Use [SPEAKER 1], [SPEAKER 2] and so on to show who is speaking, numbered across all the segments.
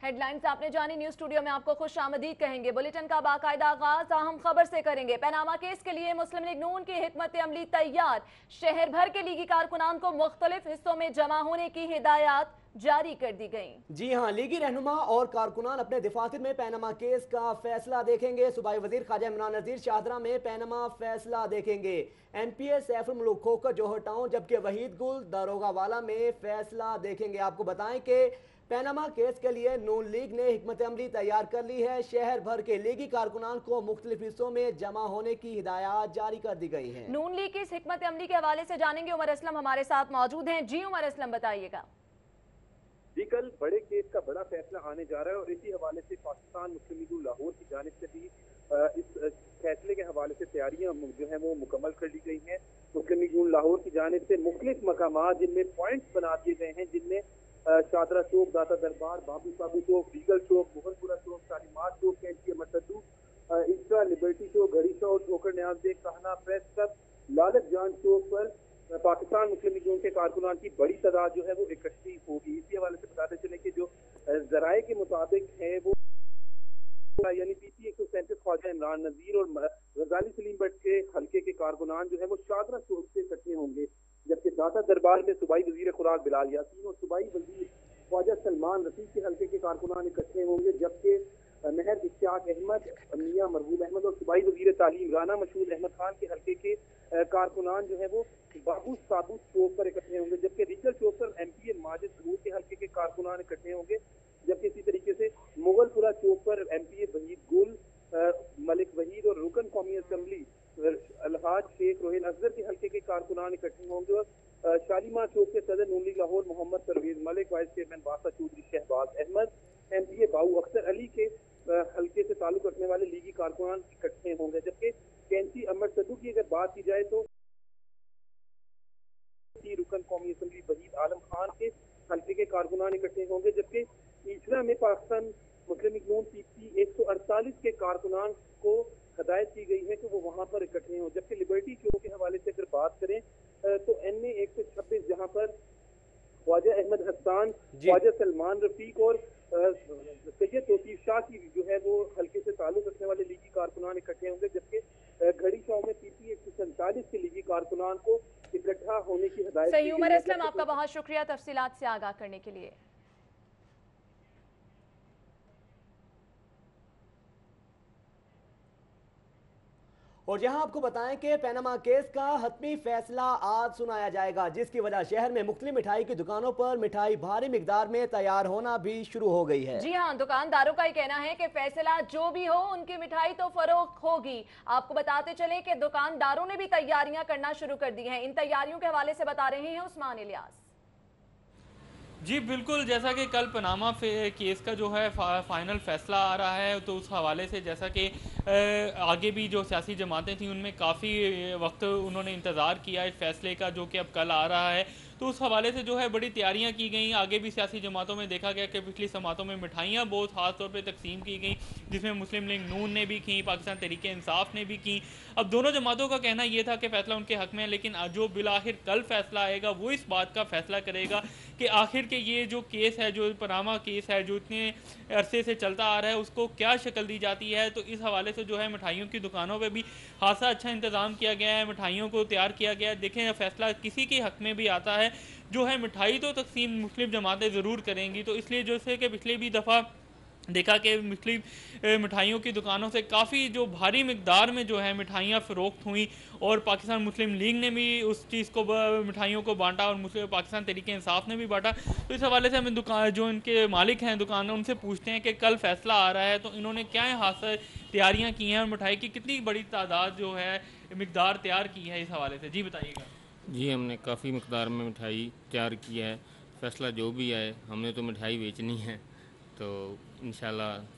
[SPEAKER 1] Headlines आपने जानी। News studio में आपको खुश आमदीद कहेंगे। बुलेटिन का बाकायदा आगाज अहम खबर से करेंगे। पनामा केस के लिए मुस्लिम लीग नून की हिकमत अमली तैयार। शहर भर के लीगी कारकुनान को मुख्तलिफ हिस्सों में जमा होने की हिदायत जारी कर दी गई। जी
[SPEAKER 2] हाँ, लीगी रहनुमा और कारकुनान अपने दिफातर में पनामा केस का फैसला देखेंगे। सूबाई वजीर ख्वाजा इमरान नज़ीर शाहदरा में पनामा फैसला देखेंगे। MPA सैफुल मुल्क खोकर जौहर टाउन, जबकि वहीद गुल दारोगा वाला में फैसला देखेंगे। आपको बताएं कि पनामा केस के लिए नून लीग ने हिकमत अमली तैयार कर ली है। शहर भर के लीगी कारकुनान को मुख्तलिफ हिस्सों में जमा होने की हिदायत जारी कर दी गई है।
[SPEAKER 1] नून लीग की इस हिकमत अमली के हवाले से जानेंगे। उमर असलम हमारे साथ मौजूद हैं। जी उमर असलम, बताइएगा।
[SPEAKER 3] जी, कल बड़े केस का बड़ा फैसला आने जा रहा है और इसी हवाले से पाकिस्तान मुस्लिम लीग लाहौर की जानिब से भी इस फैसले के हवाले से तैयारियां जो है वो मुकम्मल कर ली गई हैं। मुस्लिम लीग लाहौर की जानिब से मुख्तलिफ मकामात जिनमें पॉइंट्स बना दिए गए हैं, जिनमें शादरा चौक, दाता दरबार, बाबू साबू चौक, रीगल चौक, मुगलपुरा चौक, शालीमार चौक, कैंची अमर सद्दू, इंस्टा लिबर्टी चौक, घड़ी चौक, ठोकर न्याज बेग, कहना प्रेस क्लब, लालच जान चौक पर पाकिस्तान मुस्लिम लीग के कारकुनान की बड़ी तादाद जो है वो इकट्ठी होगी। इसी हवाले से बताते चले कि जो जराए के मुताबिक है वो यानी PP 137 ख्वाजा इमरान नज़ीर और गजाली सलीम भट्ट के हल्के के कारकुनान जो है वो शादरा चौक से इकट्ठे होंगे, जबकि दाता दरबार में सूबाई वजीर खुराक बिलाल यासीन और सूबाई वजीर ख्वाजा सलमान रफीक के हल्के के कारकुनान इकट्ठे होंगे, जबकि महर इश्तियाक अहमद, मियां मरहूब अहमद और सूबाई वजीर तालीम राना मशहूद अहमद खान के हल्के के कारकुनान जो है वो बाबू साबू चौक पर इकट्ठे होंगे, जबकि रीगल चौक पर MPA माजिद सहूर के हल्के के कारकुनान इकट्ठे होंगे, जबकि इसी तरीके से मुगलपुरा चौक पर MPA वहीद गुल, मलिक वहीद और रुकन कौमी असम्बली अलहाज शेख रोहिल अजहर के हल्के के कारकुनान इकट्ठे होंगे और शालीमार चौक के सदर Noon League Lahore Mohammad Parvez Malik, vice chairman बासा चौधरी शहबाज अहमद, MPA बाऊ अख्तर अली के हल्के से ताल्लुक रखने वाले लीगी कारकुनान इकट्ठे होंगे, जबकि कैंची अमर सद्दू की अगर बात की जाए तो रुकन कौमी असम्बली वहीद आलम खान के हल्के के कारकुनान इकट्ठे होंगे, जबकि ईचरा में पाकिस्तान मुस्लिम लीग नून PP 148 के कारकुनान को हदायत की गई है कि वो वहां पर इकट्ठे हों, जबकि लिबर्टी चौक के हवाले से अगर बात करें तो NA 126 जहां पर ख्वाजा अहमद हसन, ख्वाजा सलमान रफीक और सैयद तौसीफ शाह की जो है वो हल्के से ताल्लुक रखने वाले लीगी कारकुनान इकट्ठे होंगे, जबकि घड़ी चौक में PP 147 के लीगी कारकुनान को इकट्ठा होने की हिदायत।
[SPEAKER 1] सही। उमर असलम, आपका बहुत शुक्रिया तफसीलात से आगाह करने के लिए।
[SPEAKER 2] और यहाँ आपको बताएं कि पनामा केस का हतमी फैसला आज सुनाया जाएगा, जिसकी वजह शहर में मुख्तलिफ मिठाई की दुकानों पर मिठाई भारी मिकदार में तैयार होना भी शुरू हो गई है।
[SPEAKER 1] जी हाँ, दुकानदारों का ही कहना है कि फैसला जो भी हो उनकी मिठाई तो फरोख्त होगी। आपको बताते चले कि दुकानदारों ने भी तैयारियां करना शुरू कर दी हैं। इन तैयारियों के हवाले से बता रहे हैं उस्मान इलियास।
[SPEAKER 4] जी बिल्कुल, जैसा कि कल पनामा केस का जो है फाइनल फैसला आ रहा है, तो उस हवाले से जैसा कि आगे भी जो सियासी जमातें थी उनमें काफ़ी वक्त उन्होंने इंतज़ार किया इस फैसले का जो कि अब कल आ रहा है, तो उस हवाले से जो है बड़ी तैयारियां की गई। आगे भी सियासी जमातों में देखा गया कि पिछली जमातों में मिठाइयाँ बहुत ख़ास तौर पे तकसीम की गई, जिसमें मुस्लिम लीग नून ने भी की, पाकिस्तान तहरीक इंसाफ ने भी की। अब दोनों जमातों का कहना यह था कि फ़ैसला उनके हक़ में है, लेकिन जो बिलाखिर कल फैसला आएगा वो इस बात का फैसला करेगा कि आखिर के ये जो केस है, जो पनामा केस है, जो इतने अरसे से चलता आ रहा है, उसको क्या शक्ल दी जाती है। तो इस हवाले से जो है मिठाइयों की दुकानों पर भी खासा अच्छा इंतज़ाम किया गया है, मिठाइयों को तैयार किया गया है। देखें, फैसला किसी के हक़ में भी आता है, जो है मिठाई तो तकसीम मुस्लिम जमातें ज़रूर करेंगी। तो इसलिए जैसे कि पिछले भी दफ़ा देखा कि मुस्लिम मिठाइयों की दुकानों से काफ़ी जो भारी मिकदार में जो है मिठाइयाँ फ़रोख्त हुई, और पाकिस्तान मुस्लिम लीग ने भी उस चीज़ को मिठाइयों को बांटा और पाकिस्तान तहरीक इंसाफ ने भी बांटा। तो इस हवाले से हमें दुकान जो इनके मालिक हैं दुकान, उनसे पूछते हैं कि कल फैसला आ रहा है तो इन्होंने क्या हाथ से तैयारियाँ की हैं और मिठाई की कितनी बड़ी तादाद जो है मिकदार तैयार की है, इस हवाले से जी बताइएगा।
[SPEAKER 5] जी, हमने काफ़ी मकदार में मिठाई तैयार की है। फैसला जो भी आए, हमने तो मिठाई बेचनी है, तो इंशाल्लाह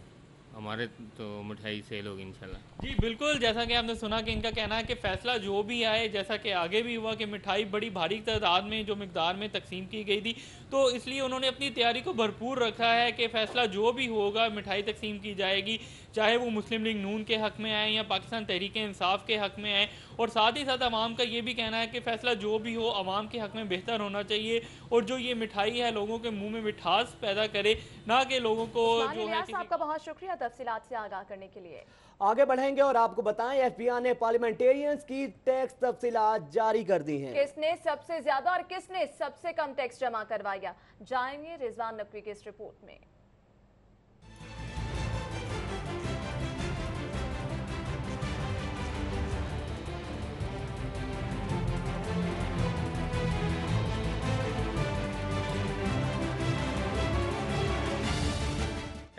[SPEAKER 5] हमारे तो मिठाई सेल होगी इंशाल्लाह।
[SPEAKER 4] जी बिल्कुल, जैसा कि आपने सुना कि इनका कहना है कि फ़ैसला जो भी आए, जैसा कि आगे भी हुआ कि मिठाई बड़ी भारी तादाद में जो मिकदार में तकसीम की गई थी, तो इसलिए उन्होंने अपनी तैयारी को भरपूर रखा है कि फ़ैसला जो भी होगा मिठाई तकसीम की जाएगी, चाहे वो मुस्लिम लीग नून के हक़ में आए या पाकिस्तान तहरीक इंसाफ के हक़ में आए। और साथ ही साथ अवाम का ये भी कहना है कि फ़ैसला जो भी हो अवाम के हक़ में बेहतर होना चाहिए और जो ये मिठाई है लोगों के मुंह में मिठास पैदा करे, ना कि लोगों को जो है
[SPEAKER 1] आपका बहुत शुक्रिया तफसीलात से आगाह करने के लिए।
[SPEAKER 2] आगे बढ़ेंगे और आपको बताएं FBI ने पार्लियामेंटेरियंस की टैक्स तफसीलात जारी कर दी हैं।
[SPEAKER 1] किसने सबसे ज्यादा और किसने सबसे कम टैक्स जमा करवाया, जाएंगे रिजवान नकवी की इस रिपोर्ट में।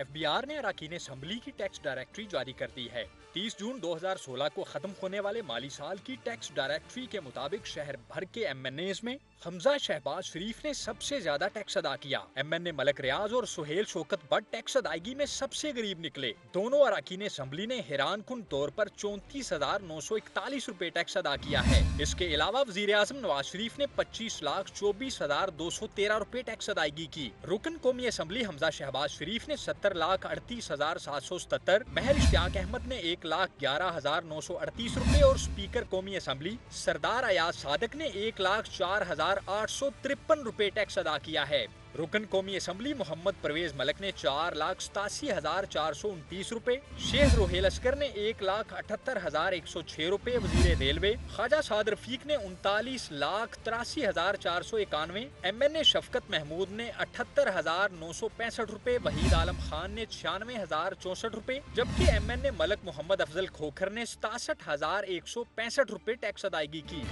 [SPEAKER 6] FBI ने अरकान असम्बली की टैक्स डायरेक्टरी जारी कर दी है। 30 जून 2016 को खत्म होने वाले माली साल की टैक्स डायरेक्टरी के मुताबिक शहर भर के MNAs में हमजा शहबाज शरीफ ने सबसे ज्यादा टैक्स अदा किया। MNA मलक रियाज और सुहेल शौकत बट टैक्स अदायगी में सबसे गरीब निकले। दोनों अरकान असम्बली ने हैरान कुन तौर पर 34,941 रुपए टैक्स अदा किया है। इसके अलावा वजीर आजम नवाज शरीफ ने 25,24,213 रुपए टैक्स अदायगी की। रुकन कौमी असम्बली हमजा शहबाज शरीफ ने 70,38,777, महर इश्तियाक अहमद ने 1,11,938 रुपए और स्पीकर कौमी असम्बली सरदार अयाज सादक ने 1,04,853 रुपए टैक्स अदा किया है। रुकन कौमी असम्बली मोहम्मद परवेज मलक ने 4,87,429 रुपए, शेख रोहेल असगर ने 1,78,106 रुपए, वजीर रेलवे ख्वाजा साद रफीक ने 39,83,491, MNA शफकत महमूद ने 78,965 रुपए, वहीद आलम खान ने 96,064 रुपए, जबकि MNA मलक मोहम्मद अफजल खोखर ने 67,165 रुपए टैक्स अदायगी की।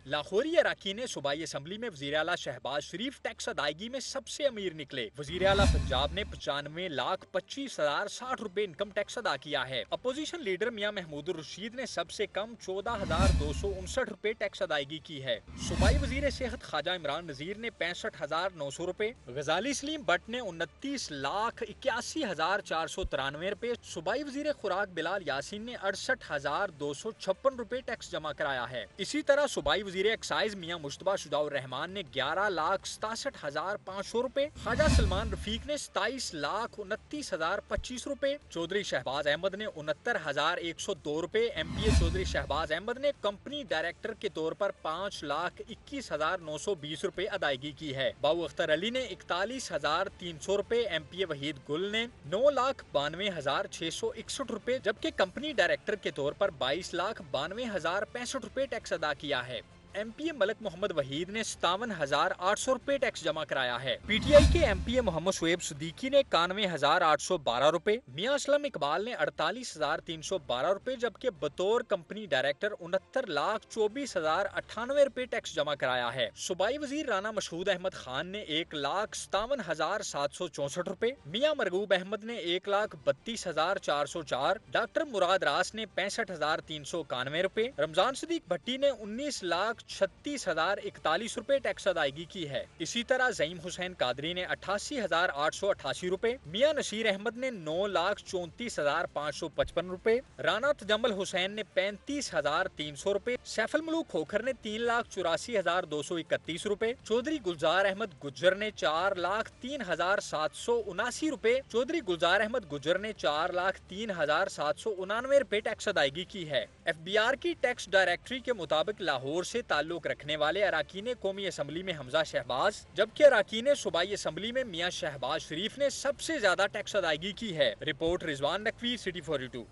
[SPEAKER 6] लाहौरी अरकान सूबाई असम्बली में वज़ीर आला शहबाज शरीफ टैक्स अदायगी में सबसे अमीर निकले। वज़ीर आला पंजाब ने 95,25,060 रुपए इनकम टैक्स अदा किया है। अपोजिशन लीडर मियां महमूद रशीद ने सबसे कम 14,259 रुपए टैक्स अदायगी की है। सूबाई वज़ीर सेहत ख्वाजा इमरान नज़ीर ने 65,900 रुपए, गजाली सलीम बट ने 29,81,493 रुपए, सूबाई वज़ीर खुराक बिलाल यासीन ने 68,256 रुपए टैक्स जमा कराया है। इसी तरह सूबाई वज़ीर एक्साइज मियां मुश्तबा शुजाउर रहमान ने 11,67,500 रुपए, ख्वाजा सलमान रफीक ने 27,29,025 रुपए, चौधरी शहबाज अहमद ने 69,102 रुपए, MPA चौधरी शहबाज अहमद ने कंपनी डायरेक्टर के तौर पर 5,21,920 रुपए अदायगी की है। बाबू अख्तर अली ने 41,300 रुपए, MPA वहीद गुल ने 9,92,661 रुपए, जबकि कंपनी डायरेक्टर के तौर पर 22,92,065 रुपए टैक्स अदा किया है। MPA मलक मोहम्मद वहीद ने 57,800 रुपए टैक्स जमा कराया है। PTI के MPA मोहम्मद शुएब सिद्दीकी ने 91,812 रुपए, मियां असलम इकबाल ने 48,312 रुपए, जबकि बतौर कंपनी डायरेक्टर 69,24,098 रुपए टैक्स जमा कराया है। सूबाई वजीर राना मशहूद अहमद खान ने 1,57,764 रुपए, मियां मरगूब अहमद ने 1,32,404, डॉक्टर मुराद रास ने 65,391 रुपए, रमजान सदीक भट्टी ने 19,36,041 रुपए टैक्स अदायगी की है। इसी तरह ज़ईम हुसैन कादरी ने 88,888 रुपए, मियां नशीर अहमद ने 9,34,555 रुपए, राना तजम्मल हुसैन ने 35,300 रुपए, सैफुल मलूक खोखर ने 3,84,231 रुपए, चौधरी गुलजार अहमद गुज्जर ने 4,03,779 रुपए, चौधरी गुलजार अहमद गुज्जर ने 4,03,799 रुपए टैक्स अदायगी की है। FBR की टैक्स डायरेक्टरी के मुताबिक लाहौर से ताल्लुक रखने वाले अरकान कौमी असम्बली में हमजा शहबाज, जबकि अरकान सूबाई असम्बली में मियां शहबाज शरीफ ने सबसे ज्यादा टैक्स अदायगी की है। Report Rizwan Naqvi, city 42।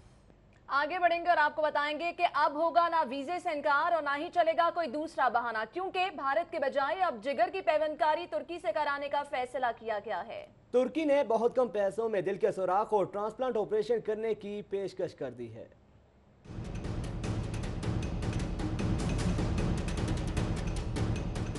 [SPEAKER 1] आगे बढ़ेंगे और आपको बताएंगे कि अब होगा ना वीजे से इनकार और ना ही चलेगा कोई दूसरा बहाना, क्योंकि भारत के बजाय अब जिगर की पैवंदकारी तुर्की से कराने का फैसला किया गया है।
[SPEAKER 2] तुर्की ने बहुत कम पैसों में दिल के सुराख और ट्रांसप्लांट ऑपरेशन करने की पेशकश कर दी है।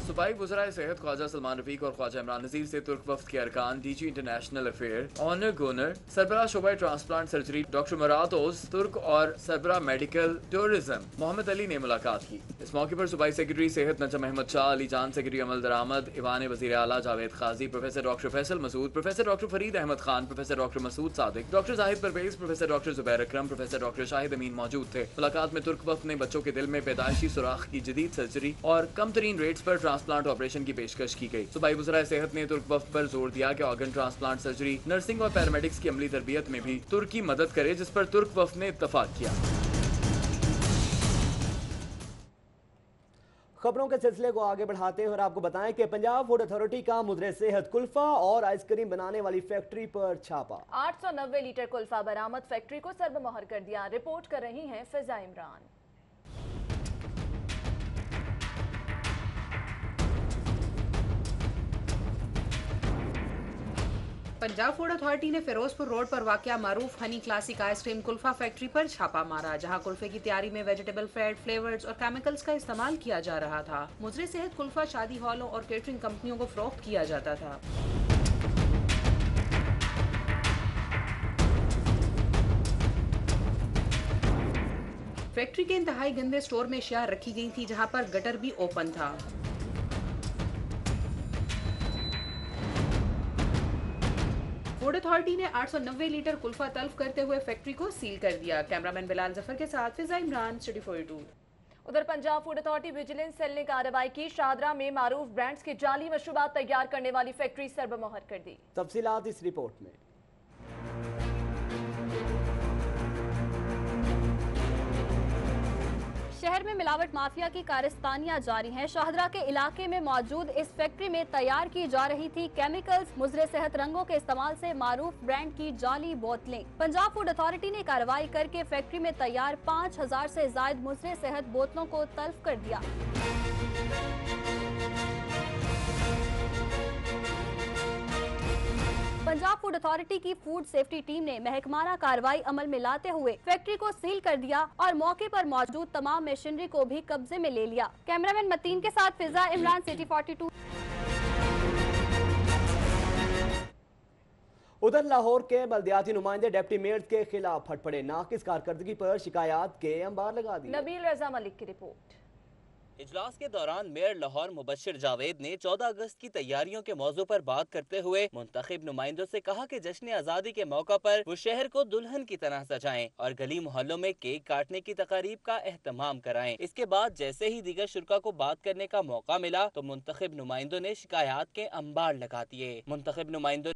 [SPEAKER 7] सूबाई वज़राए सेहत ख्वाजा सलमान रफीक और ख्वाजा इमरान नज़ीर से तुर्क वफ्द के अरकान, DG इंटरनेशनल अफेयर, ऑनर गोनर, सरबराह शोबा transplant surgery doctor Murad Ozturk और सरबराह मेडिकल टूरिज्म मोहम्मद अली ने मुलाकात की। इस मौके पर सूबाई सेक्रेटरी सेहत नजम अहमद शाह, अली जान सेक्रेटरी अमल दरामद, ईवान वज़ीर आला Javed Khaji, professor doctor Faisal Masood, professor doctor Farid Ahmad Khan, professor doctor Masood Sadiq, doctor Zahid Parvez, professor doctor Zubair Akram, professor doctor Shahid Amin मौजूद थे। मुलाकात में तुर्क वफ्द ने बच्चों के दिल में पैदाइशी सुराख की जदीद सर्जरी और कम तरीन रेट्स पर ट्रांसप्लांट ऑपरेशन की पेशकश की गई। सूबाई वज़राए सेहत ने तुर्क वफ्द पर जोर दिया कि ऑर्गन ट्रांसप्लांट सर्जरी, नर्सिंग और पैरामेडिक्स की अमली तरबियत में भी तुर्की मदद करे, जिस पर तुर्क वफ्द ने इत्तफाक किया।
[SPEAKER 2] खबरों के सिलसिले को आगे बढ़ाते हैं और आपको बताएं कि पंजाब फूड अथॉरिटी का मुद्रे सेहत कुल्फा और आइसक्रीम बनाने वाली फैक्ट्री पर छापा।
[SPEAKER 1] 890 लीटर कुल्फा बरामद, फैक्ट्री को सर्बमोहर कर दिया। रिपोर्ट कर रही हैं फिजा इमरान।
[SPEAKER 8] पंजाब फूड अथॉरिटी ने फिरोजपुर रोड पर वाक़या मारूफ हनी क्लासिक आइसक्रीम कुल्फा फैक्ट्री पर छापा मारा, जहां कुल्फे की तैयारी में वेजिटेबल फैट, फ्लेवर्स और केमिकल्स का इस्तेमाल किया जा रहा था। मुजरे सेहत कुल्फा शादी हॉलों और केटरिंग कंपनियों को फरोख्त किया जाता था। फैक्ट्री के इंतहाई गंदे स्टोर में अशिया रखी गई थी, जहां पर गटर भी ओपन था। फूड अथॉरिटी ने 890 लीटर कुल्फा तल्फ करते हुए फैक्ट्री को सील कर दिया। कैमरामैन बिलाल जफर के साथ फिजा इमरान, स्टूडियो 42।
[SPEAKER 1] उधर Punjab food authority vigilance cell ने कार्रवाई की। शाहदरा में मारूफ ब्रांड्स की जाली मशरूबात तैयार करने वाली फैक्ट्री सर्बमोहर कर दी।
[SPEAKER 2] तफसीलात इस रिपोर्ट में।
[SPEAKER 9] शहर में मिलावट माफिया की कारस्तानियां जारी हैं। शाहदरा के इलाके में मौजूद इस फैक्ट्री में तैयार की जा रही थी केमिकल्स, मुजरे सेहत रंगों के इस्तेमाल से मारूफ ब्रांड की जाली बोतलें। पंजाब फूड अथॉरिटी ने कार्रवाई करके फैक्ट्री में तैयार 5000 से ज्यादा मुजरे सेहत बोतलों को तल्फ कर दिया। पंजाब फूड अथॉरिटी की फूड सेफ्टी टीम ने महकमाना कार्रवाई अमल में लाते हुए फैक्ट्री को सील कर दिया और मौके पर मौजूद तमाम मशीनरी को भी कब्जे में ले लिया। कैमरामैन मतीन के साथ फिजा इमरान, सिटी 42।
[SPEAKER 2] उधर लाहौर के बल्दियाती नुमाइंदे डिप्टी मेयर्स के खिलाफ फट पड़े। नाकिस कारकर्दगी पर शिकायत के अंबार लगा दी।
[SPEAKER 1] नबील रजा मलिक की रिपोर्ट।
[SPEAKER 10] इजलास के दौरान मेयर लाहौर मुबश्शिर जावेद ने 14 अगस्त की तैयारियों के मौजू पर बात करते हुए मुंतखब नुमाइंदों से कहा कि जश्न आज़ादी के मौका पर वो शहर को दुल्हन की तरह सजाएं और गली मोहल्लों में केक काटने की तकारीब का एहतमाम कराएं। इसके बाद जैसे ही दीगर शुरा को बात करने का मौका मिला तो मुंतखब नुमाइंदों ने शिकायत के अंबार लगा दिए। मुंतखब नुमाइंदों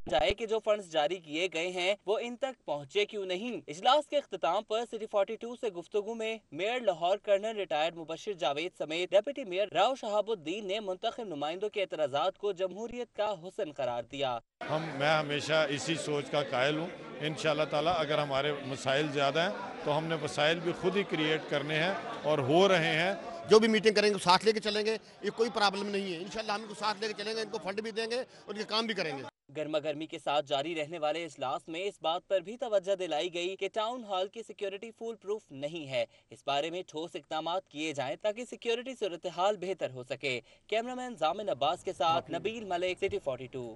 [SPEAKER 10] जाए कि जो फंड्स जारी किए गए हैं वो इन तक पहुँचे क्यों नहीं। इजलास के इख्तिताम पर सिटी 42 से गुफ्तगू में mayor Lahore colonel retired Mubashir Javed समेत डिप्टी मेयर राव शहाबुद्दीन ने मुंतखब नुमाइंदों के एतराज़ात को जमहूरियत का हुस्न करार दिया।
[SPEAKER 11] मैं हमेशा इसी सोच का कायल हूँ। इंशाअल्लाह ताला अगर हमारे मसाइल ज़्यादा हैं तो हमने वसाइल भी खुद ही क्रिएट करने हैं और हो रहे हैं।
[SPEAKER 12] जो भी मीटिंग करेंगे साथ लेके चलेंगे, ये कोई प्रॉब्लम नहीं है। इंशाल्लाह हम इनको साथ लेके चलेंगे, इनको फंड भी देंगे और ये काम भी करेंगे।
[SPEAKER 10] गर्मा गर्मी के साथ जारी रहने वाले इजलास में इस बात पर भी तवज्जो दिलाई गई कि टाउन हॉल की सिक्योरिटी फुल प्रूफ नहीं है। इस बारे में ठोस इक़दाम किए जाएं ताकि सिक्योरिटी सूरत हाल बेहतर हो सके। कैमरामैन जामिन अब्बास के साथ नबील मलिक, सिटी 42।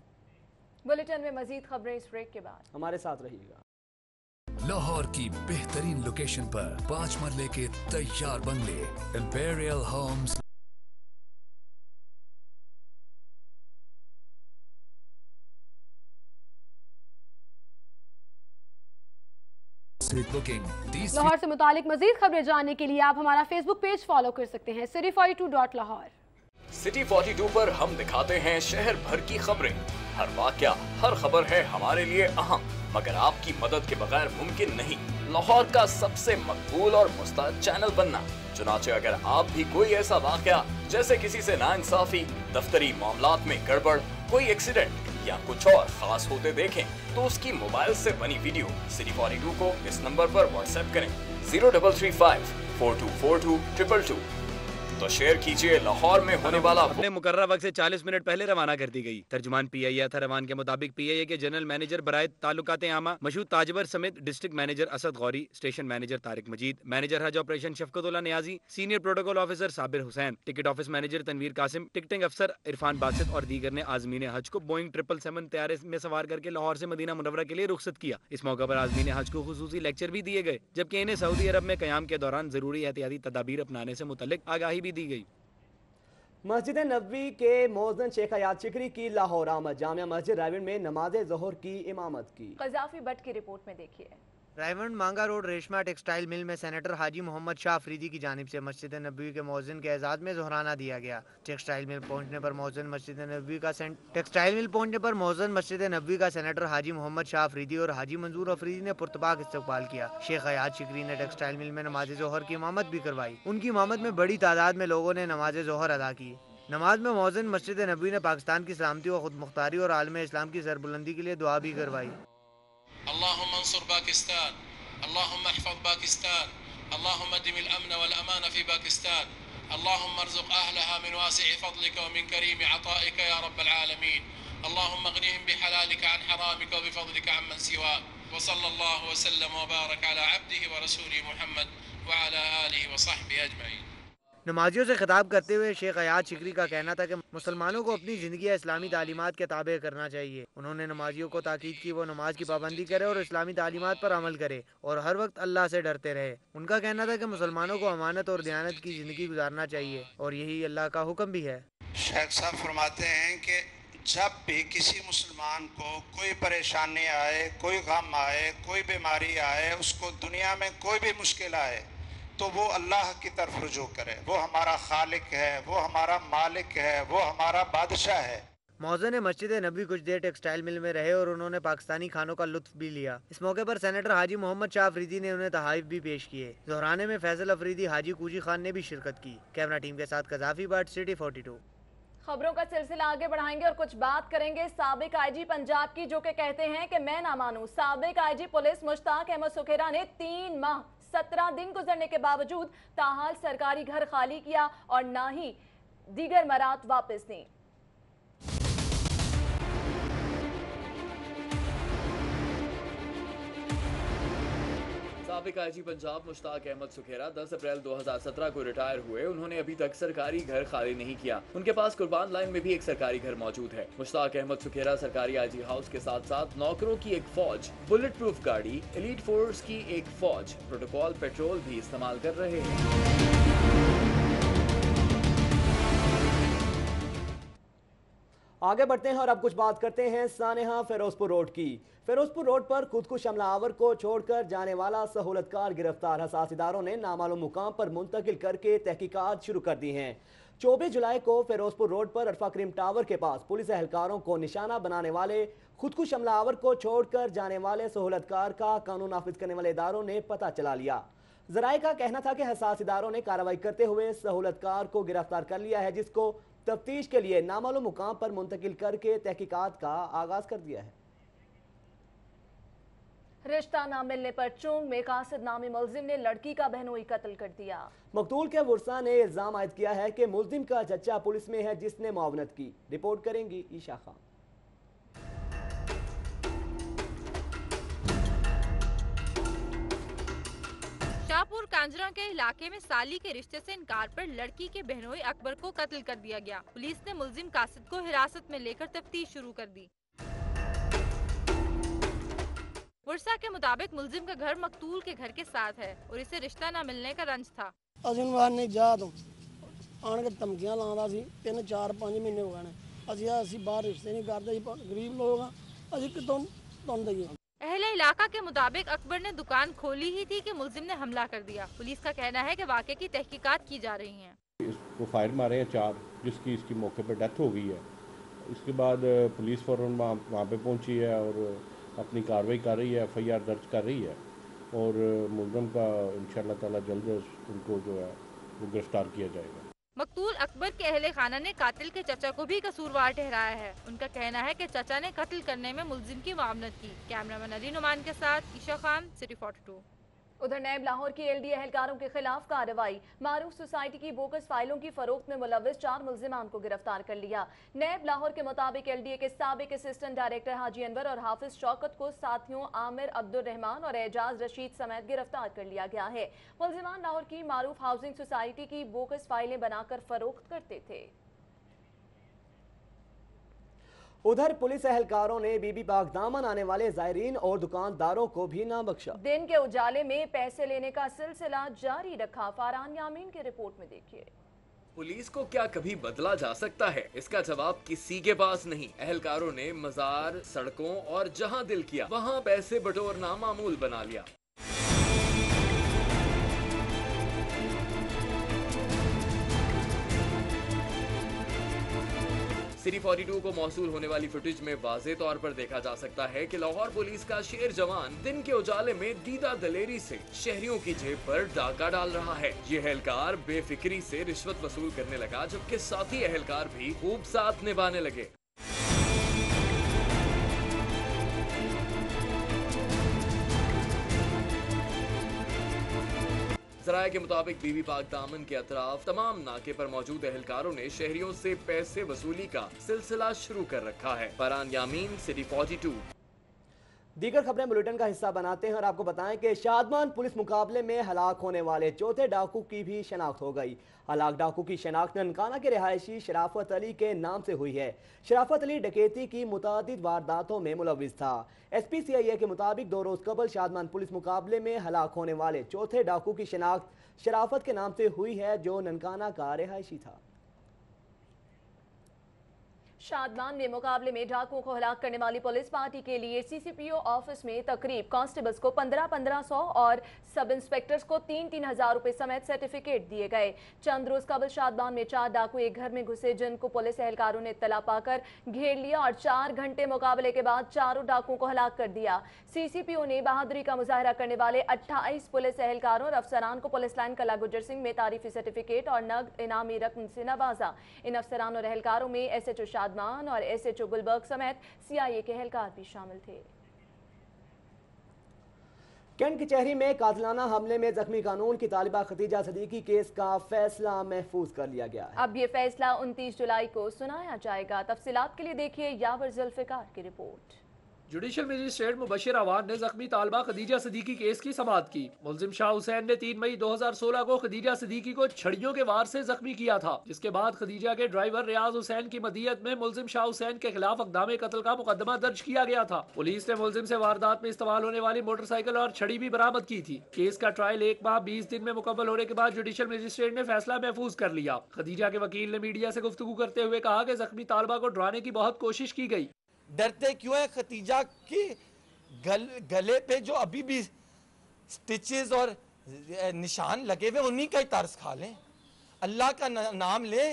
[SPEAKER 1] बुलेटिन में मजीद खबरें इस ब्रेक के बाद।
[SPEAKER 2] हमारे साथ रहिएगा।
[SPEAKER 13] लाहौर की बेहतरीन लोकेशन पर 5 मरले के तैयार बंगले इंपीरियल होम्स।
[SPEAKER 9] लाहौर से मुतालिक मजीद खबरें जानने के लिए आप हमारा फेसबुक पेज फॉलो कर सकते हैं, सिटी 42 लाहौर।
[SPEAKER 14] सिटी 42 पर हम दिखाते हैं शहर भर की खबरें। हर वाकया, हर खबर है हमारे लिए अहम, मगर आपकी मदद के बगैर मुमकिन नहीं लाहौर का सबसे मकबूल और मुस्तैद चैनल बनना। चुनाचे अगर आप भी कोई ऐसा वाकया जैसे किसी से नाइंसाफी, दफ्तरी मामलात में गड़बड़, कोई एक्सीडेंट या कुछ और खास होते देखें तो उसकी मोबाइल से बनी वीडियो सिटी 42 को इस नंबर पर व्हाट्सएप करें 0335 4242 222। तो शेयर कीजिए लाहौर में होने वाला।
[SPEAKER 15] अपने मुकर्रर वक्त से 40 मिनट पहले रवाना कर दी गई। तर्जुमान PIA था। रवान के मुताबिक PIA के जनरल मैनेजर बराए ताल्लुकात आमा मशहूद ताजवर समेत district manager Asad Ghauri, station manager Tariq Majeed, manager Hajj operation Shafqatullah Niazi, senior protocol officer Sabir Hussain, ticket office manager Tanveer Qasim, ticketing अफसर इरफान बासित और दीगर ने आजमीन हज को बोइंग 777 तैयारे में सवार करके लाहौर से मदीना मुनव्वरा के लिए रुखसत किया। इस मौके पर आजमीन हज को खुसूसी लेक्चर भी दिए गए, जबकि इन्हें सऊदी अरब में कयाम के दौरान जरूरी एहतियाती तदाबीर अपनाने से मुतल्लिक आगाही भी दी गई।
[SPEAKER 2] मस्जिद नबवी के मोज़न शेख हयात चिकरी की लाहौर आमद। जामिया मस्जिद रायविंड में नमाज ज़ोहर की इमामत की।
[SPEAKER 1] क़ज़ाफ़ी भट्ट की रिपोर्ट में देखिए।
[SPEAKER 16] रायमंड मांगा रोड रेशमा टेक्सटाइल मिल में सेनेटर हाजी मोहम्मद शाह अफरीदी की जानिब से मस्जिद नबवी के मौज़िन के एजाज़ में ज़ोहराना दिया गया। टेक्सटाइल मिल पहुंचने पर मौज़िन मस्जिद नबवी का सेनेटर हाजी मोहम्मद शाह अफरीदी और हाजी मंजूर अफरीदी ने पुरतबाक इस्तकबाल किया। शेख हयात शिकरी ने टेक्सटाइल मिल में नमाज ज़ोहर की इमामत भी करवाई। उनकी इमामत में बड़ी तादाद में लोगों ने नमाज ज़ोहर अदा की। नमाज में मौज़िन मस्जिद नबवी ने पाकिस्तान की सलामती व खुद मुख्तारी और आलम इस्लाम की सरबुलंदी के लिए दुआ भी करवाई।
[SPEAKER 17] अल्लाहुम्मा अंसुर पाकिस्तान, अल्लाहुम्मा अहफ़ज़ पाकिस्तान, अल्लाहुम्मा दिमिल अमन वल अमान फ़ी पाकिस्तान, अल्लाहुम्मा अर्ज़ुक़ अहलहा मिन वासिअ फ़ज़लिका व मिन करीम अताइका या रब्बल आलमीन, अल्लाहुम्मा अग़निहिम बिहलालिका अन हरामिका व बिफ़ज़लिका अम्मन सिवाक, व सल्लल्लाहु व सल्लम व बारक अला अब्दिहि व रसूलिहि मुहम्मद व अला आलिहि व सहबिहि अजमईन।
[SPEAKER 16] नमाजियों से खिताब करते हुए शेख हयात शिकरी का कहना था कि मुसलमानों को अपनी ज़िंदगी इस्लामी तालीमात के ताबे करना चाहिए। उन्होंने नमाजियों को ताकीद की वो नमाज की पाबंदी करे और इस्लामी तालीमात पर अमल करे और हर वक्त अल्लाह से डरते रहे। उनका कहना था कि मुसलमानों को अमानत और दयानत की ज़िंदगी गुजारना चाहिए और यही अल्लाह का हुक्म भी है।
[SPEAKER 18] शेख साहब फरमाते हैं कि जब भी किसी मुसलमान को कोई परेशानी आए, कोई गम आए, कोई बीमारी आए, उसको दुनिया में कोई भी मुश्किल आए तो वो अल्लाह की तरफ रुजू करे। वो हमारा खालिक है, वो हमारा मालिक है, वो हमारा बादशाह है।
[SPEAKER 16] मौज़िन मस्जिद नबी कुछ देर टेक्सटाइल मिल में रहे और उन्होंने पाकिस्तानी खानों का लुत्फ भी लिया। इस मौके पर सेनेटर हाजी मोहम्मद शाह अफरीदी ने उन्हें तहाइफ भी पेश किए। ज़ोहराने में फैसल अफरीदी, हाजी कूजी खान ने भी शिरकत की। कैमरा टीम के साथ कज़ाफी बाट, सिटी 42।
[SPEAKER 1] खबरों का सिलसिला आगे बढ़ाएंगे और कुछ बात करेंगे साबिक आईजी पंजाब की, जो कि कहते हैं कि मैं ना मानूं। साबिक आईजी पुलिस मुश्ताक अहमद सुखेरा ने 3 माह 17 दिन गुजरने के बावजूद ताहाल सरकारी घर खाली किया और ना ही दीगर मरात वापस दी।
[SPEAKER 7] साबिक आईजी पंजाब मुश्ताक अहमद सुखेरा 10 अप्रैल 2017 को रिटायर हुए। उन्होंने अभी तक सरकारी घर खाली नहीं किया। उनके पास कुर्बान लाइन में भी एक सरकारी घर मौजूद है। मुश्ताक अहमद सुखेरा सरकारी आईजी हाउस के साथ साथ नौकरों की एक फौज, बुलेट प्रूफ गाड़ी, एलीट फोर्स की एक फौज, प्रोटोकॉल पेट्रोल भी इस्तेमाल कर रहे हैं।
[SPEAKER 2] आगे बढ़ते हैं और अब कुछ बात करते हैं सानेहा फिरोजपुर रोड की। फिरोजपुर रोड पर खुदकुश हमलावर को छोड़कर जाने वाला सहूलतकार गिरफ्तार। हसास इदारों ने नामालूम मुकाम पर मुंतकिल करके तहकीकात शुरू कर दी हैं। 24 जुलाई को फिरोजपुर रोड पर अरफा क्रीम टावर के पास पुलिस एहलकारों को निशाना बनाने वाले खुदकुश हमलावर को छोड़कर जाने वाले सहूलतकार का कानून नाफिज करने वाले इदारों ने पता चला लिया। जराए का कहना था कि हसास इदारों ने कार्रवाई करते हुए सहूलतकार को गिरफ्तार कर लिया है, जिसको तफ्तीश के लिए नामालूम मुकाम पर मुंतकिल करके तहकीकात का आगाज कर दिया है।
[SPEAKER 1] रिश्ता न मिलने पर चुंग में कासिद नामी मुलजिम ने लड़की का बहनोई कत्ल कर दिया।
[SPEAKER 2] मकतूल के वर्सा ने इल्जाम आयद किया है कि मुलजिम का चचा पुलिस में है, जिसने मुआवनत की। रिपोर्ट करेंगी ईशा खान।
[SPEAKER 19] शाहपुर कांजरा के इलाके में साली के रिश्ते से इनकार पर लड़की के बहनोई अकबर को कत्ल कर दिया गया। पुलिस ने मुलजिम कासिद को हिरासत में लेकर तफ्तीश शुरू कर दी। वर्षा के मुताबिक मुलजिम का घर मकतूल के घर के साथ है और इसे रिश्ता न मिलने का रंज था।
[SPEAKER 20] धमकियां लांदा सी 3-4-5 महीने हो गए। ਅਸੀਂ ਬਾਹਰ ਰਿਸ਼ਤੇ ਨਹੀਂ ਕਰਦੇ, गरीब लोग हाँ, ਅਸੀਂ ਕਿਤੋਂ ਤੁਹਾਨੂੰ ਦਈਏ।
[SPEAKER 19] अहले इलाका के मुताबिक अकबर ने दुकान खोली ही थी कि मुलजिम ने हमला कर दिया। पुलिस का कहना है कि वाक़े की तहकीकात की जा रही है।
[SPEAKER 21] इसको फायर मारे हैं 4, जिसकी इसकी मौके पर डेथ हो गई है। इसके बाद पुलिस फ़ौरन वहाँ पे पहुँची है और अपनी कार्रवाई कर रही है, FIR दर्ज कर रही है और मुलजिम का इंशाअल्लाह ताला जल्द उनको जो है वो गिरफ्तार किया जाएगा।
[SPEAKER 19] मकतूल अकबर के अहले खाना ने कातिल के चचा को भी कसूरवार ठहराया है। उनका कहना है कि चचा ने कत्ल करने में मुलजिम की मुआवनत की। कैमरामैन अली नुमान के साथ ईशा खान, सिटी 42।
[SPEAKER 1] उधर नैब लाहौर की LD एहलकारों के खिलाफ कार्रवाई। मारूफ सोसाइटी की बोगस फाइलों की फरोख्त में मुलव्विस 4 मुलजिमान को गिरफ्तार कर लिया। नैब लाहौर के मुताबिक LDA के साबिक असिस्टेंट डायरेक्टर हाजी अनवर और हाफिज शौकत को साथियों आमिर अब्दुल रहमान और एजाज रशीद समेत गिरफ्तार कर लिया गया है। मुलजिमान लाहौर की मारूफ हाउसिंग सोसाइटी की बोगस फाइलें बनाकर फरोख्त करते थे।
[SPEAKER 2] उधर पुलिस एहलकारों ने बीबी बाग दामन आने वाले जायरीन और दुकानदारों को भी ना बख्शा।
[SPEAKER 1] दिन के उजाले में पैसे लेने का सिलसिला जारी रखा। फारहान यामीन की रिपोर्ट में देखिए।
[SPEAKER 7] पुलिस को क्या कभी बदला जा सकता है? इसका जवाब किसी के पास नहीं। एहलकारों ने मजार, सड़कों और जहां दिल किया वहां पैसे बटोरना मामूल बना लिया। सिटी 42 को मौसूल होने वाली फुटेज में वाज़े तौर पर देखा जा सकता है कि लाहौर पुलिस का शेर जवान दिन के उजाले में दीदा दलेरी से शहरियों की जेब पर डाका डाल रहा है। ये एहलकार बेफिक्री से रिश्वत वसूल करने लगा, जबकि साथी एहलकार भी खूब साथ निभाने लगे। ज़राए के मुताबिक बीबी पाक दामन के अतराफ तमाम नाके पर मौजूद एहलकारों ने शहरियों से पैसे वसूली का सिलसिला शुरू कर रखा है। फरहान यामीन, सिटी 42।
[SPEAKER 2] दीगर खबरें बुलेटिन का हिस्सा बनाते हैं और आपको बताएं कि शादमान पुलिस मुकाबले में हलाक होने वाले चौथे डाकू की भी शनाख्त हो गई। हलाक डाकू की शनाख्त ननकाना के रिहायशी शराफत अली के नाम से हुई है। शराफत अली डकैती की मुतादिद वारदातों में मुलविस था। SPCIA के मुताबिक 2 रोज कबल शादमान पुलिस मुकाबले में हलाक होने वाले चौथे डाकू की शनाख्त शराफत के नाम से हुई है, जो ननकाना का रिहायशी था।
[SPEAKER 1] शादमान में मुकाबले में डाकुओं को हलाक करने वाली पुलिस पार्टी के लिए CCPO ऑफिस में तकरीब कांस्टेबल्स को 1500 और सब इंस्पेक्टर्स को 3-3 हज़ार रुपए समेत सर्टिफिकेट दिए गए। चंद रोज कबल शादमान में 4 डाकू एक घर में घुसे, जिनको पुलिस एहलकारों ने इत्तला पाकर घेर लिया और 4 घंटे मुकाबले के बाद चारों डाकुओं को हलाक कर दिया। CCPO ने बहादुरी का मुजाहरा करने वाले 28 पुलिस एहलकारों और अफसरान को पुलिस लाइन कला गुजर सिंह में तारीफी सर्टिफिकेट और नगद इनामी रकम से नवाजा। इन अफसरान और एहलकारों में SHO शादमान और SHO गुलबर्ग समेत CIA के एहलकार भी शामिल थे।
[SPEAKER 2] कैंट कचहरी में कातिलाना हमले में जख्मी कानून की तालिबा खदीजा सदीकी केस का फैसला महफूज कर लिया गया है।
[SPEAKER 1] अब ये फैसला 29 जुलाई को सुनाया जाएगा। तफसीलात के लिए देखिए यावर जुल्फिकार की report.
[SPEAKER 3] Judicial magistrate Mubashir Awan ने जख्मी तालबा खदीजा सदीकी केस की समाअत की। मुल्जिम शाह हुसैन ने 3 मई 2016 को खदीजा सदीकी को छड़ियों के वार से जख्मी किया था, जिसके बाद खदीजा के ड्राइवर रियाज हुसैन की मदियत में मुल्जिम शाह हुसैन के खिलाफ अक़दाम कत्ल का मुकदमा दर्ज किया गया था। पुलिस ने मुल्जिम से वारदात में इस्तेमाल होने वाली मोटरसाइकिल और छड़ी भी बरामद की थी। केस का ट्रायल 1 माह 20 दिन में मुकम्मल होने के बाद जुडिशल मजिस्ट्रेट ने फैसला महफूज कर लिया। खदीजा के वकील ने मीडिया से गुफ्तगू करते हुए कहा कि जख्मी तालबा को डराने की बहुत कोशिश की गई।
[SPEAKER 22] डरते क्यों है? खदीजा के गले पे जो अभी भी स्टिचेस और निशान लगे हुए, उन्हीं का ही तर्स खा लें। अल्लाह का नाम ले,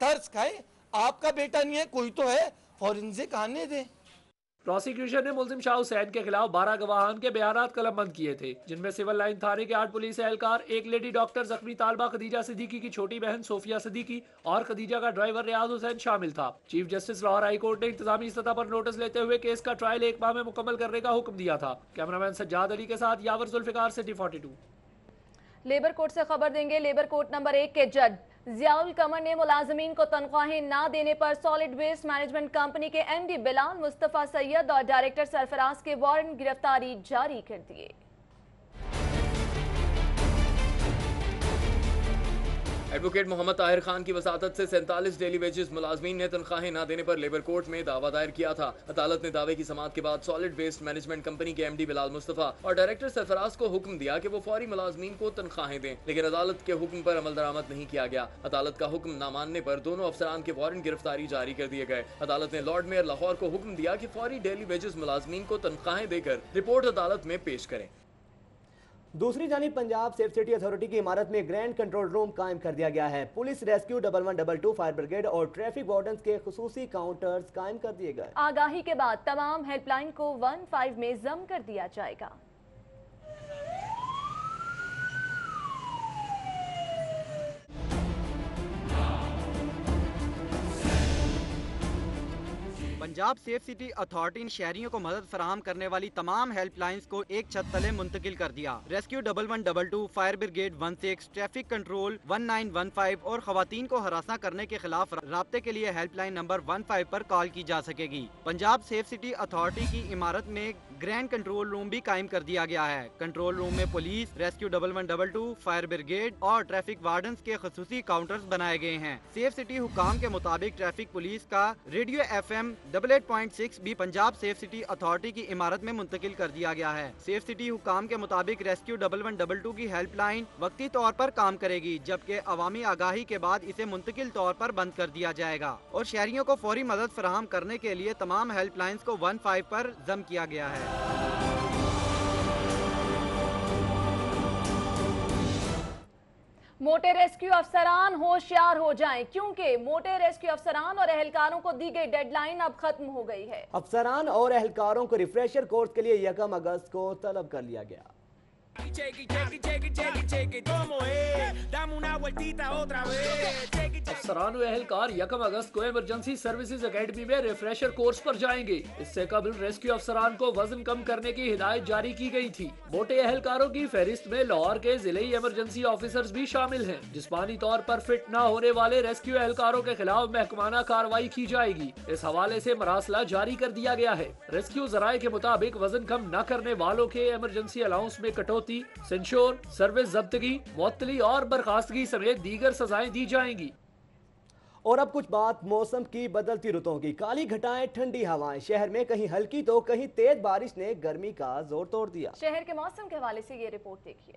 [SPEAKER 22] तर्स खाए। आपका बेटा नहीं है, कोई तो है, फॉरेंसिक आने दे।
[SPEAKER 3] प्रोसिक्यूशन ने मुल्जिम शाह हुसैन के खिलाफ 12 गवाहान के बयानात कलमबंद किए थे, जिनमें सिविल लाइन थाने के 8 पुलिस एहलकार, एक लेडी डॉक्टर, जख्मी तालबा खदीजा सिद्दीकी की छोटी बहन सोफिया सिद्दीकी और खदीजा का ड्राइवर रियाज हुसैन शामिल था। Chief justice Lahore high court ने इंतजामी सतह पर नोटिस लेते हुए केस का ट्रायल 1 माह में मुकम्मल करने का हुक्म दिया था। कैमरामैन सज्जाद अली के साथ यावर जुल्फिकार, सिटी 42।
[SPEAKER 1] लेबर कोर्ट से खबर देंगे। लेबर कोर्ट नंबर 1 के जज जियाउल कमर ने मुलाजमीन को तनख्वाहें ना देने पर सॉलिड वेस्ट मैनेजमेंट कंपनी के MD बिलाल मुस्तफा सैयद और डायरेक्टर सरफराज के वारंट गिरफ्तारी जारी कर दिए।
[SPEAKER 7] एडवोकेट मोहम्मद ताहिर खान की वसातत से 47 डेली वेजेस मुलाजमीन ने तनख्वाहें ना देने पर लेबर कोर्ट में दावा दायर किया था। अदालत ने दावे की समाअत के बाद सॉलिड वेस्ट मैनेजमेंट कंपनी के MD बिलाल मुस्तफा और डायरेक्टर सरफराज को हुक्म दिया कि वो फौरी मुलाजमीन को तनख्वाहें दें, लेकिन अदालत के हुक्म पर अमल दरामद नहीं किया गया। अदालत का हुक्म न मानने पर दोनों अफसरान के वारंट गिरफ्तारी जारी कर दिए गए। अदालत ने लॉर्ड मेयर लाहौर को हुक्म दिया कि फौरी डेली वेजेस मुलाजमीन को तनख्वाहें देकर रिपोर्ट अदालत में पेश करें।
[SPEAKER 2] दूसरी जानिब पंजाब सेफ सिटी अथॉरिटी की इमारत में ग्रैंड कंट्रोल रूम कायम कर दिया गया है। पुलिस रेस्क्यू 1122 फायर ब्रिगेड और ट्रैफिक वार्डन्स के खुसूसी काउंटर्स कायम कर दिए गए।
[SPEAKER 1] आगाही के बाद तमाम हेल्पलाइन को 15 में जम कर दिया जाएगा।
[SPEAKER 23] पंजाब सेफ सिटी अथॉरिटी ने शहरियों को मदद फराहम करने वाली तमाम हेल्पलाइंस को एक छत तले मुंतकिल कर दिया। Rescue 1122, fire brigade 16, traffic control 1915 और खवातीन को हरासा करने के खिलाफ राब्ते के लिए हेल्पलाइन नंबर 15 पर कॉल की जा सकेगी। पंजाब सेफ सिटी अथॉरिटी की इमारत में ग्रैंड कंट्रोल रूम भी कायम कर दिया गया है। कंट्रोल रूम में पुलिस, रेस्क्यू 1122, फायर ब्रिगेड और ट्रैफिक वार्डन्स के खुसूसी काउंटर्स बनाए गए हैं। सेफ सिटी हुकाम के मुताबिक ट्रैफिक पुलिस का रेडियो FM 88.6 भी पंजाब सेफ सिटी अथॉरिटी की इमारत में मुंतकिल कर दिया गया है। सेफ सिटी हुकाम के मुताबिक रेस्क्यू 1122 की हेल्पलाइन वक्ती तौर पर काम करेगी, जबकि अवामी आगाही के बाद इसे मुंतकिल तौर पर बंद कर दिया जाएगा और शहरियों को फौरी मदद फराहम करने के लिए तमाम हेल्पलाइंस को 15 पर जम किया गया है।
[SPEAKER 1] मोटे रेस्क्यू अफसरान होशियार हो जाएं, क्योंकि मोटे रेस्क्यू अफसरान और एहलकारों को दी गई डेडलाइन अब खत्म हो गई है।
[SPEAKER 2] अफसरान और एहलकारों को रिफ्रेशर कोर्स के लिए 1 अगस्त को तलब कर लिया गया।
[SPEAKER 3] अफसरान व एहलकार 1 अगस्त को इमरजेंसी सर्विसेज एकेडमी में रिफ्रेशर कोर्स पर जाएंगे। इससे कबल रेस्क्यू अफसरान को वजन कम करने की हिदायत जारी की गई थी। मोटे एहलकारों की फहरिस्त में लाहौर के जिले इमरजेंसी ऑफिसर्स भी शामिल हैं। जिस्मानी तौर पर फिट न होने वाले रेस्क्यू एहलकारों के खिलाफ महकमाना कार्रवाई की जाएगी। इस हवाले से मरासला जारी कर दिया गया है। रेस्क्यू जराये के मुताबिक वजन कम न करने वालों के इमरजेंसी अलाउंस में कटौती, सेंश्योर, सर्विस जब्तगी, मुअत्तली और बर्खास्तगी समेत दीगर सजाएं दी जाएंगी।
[SPEAKER 2] और अब कुछ बात मौसम की बदलती रुतों की। काली घटाएं, ठंडी हवाएं, शहर में कहीं हल्की तो कहीं तेज बारिश ने गर्मी का जोर तोड़ दिया।
[SPEAKER 1] शहर के मौसम के हवाले से ये रिपोर्ट देखिए।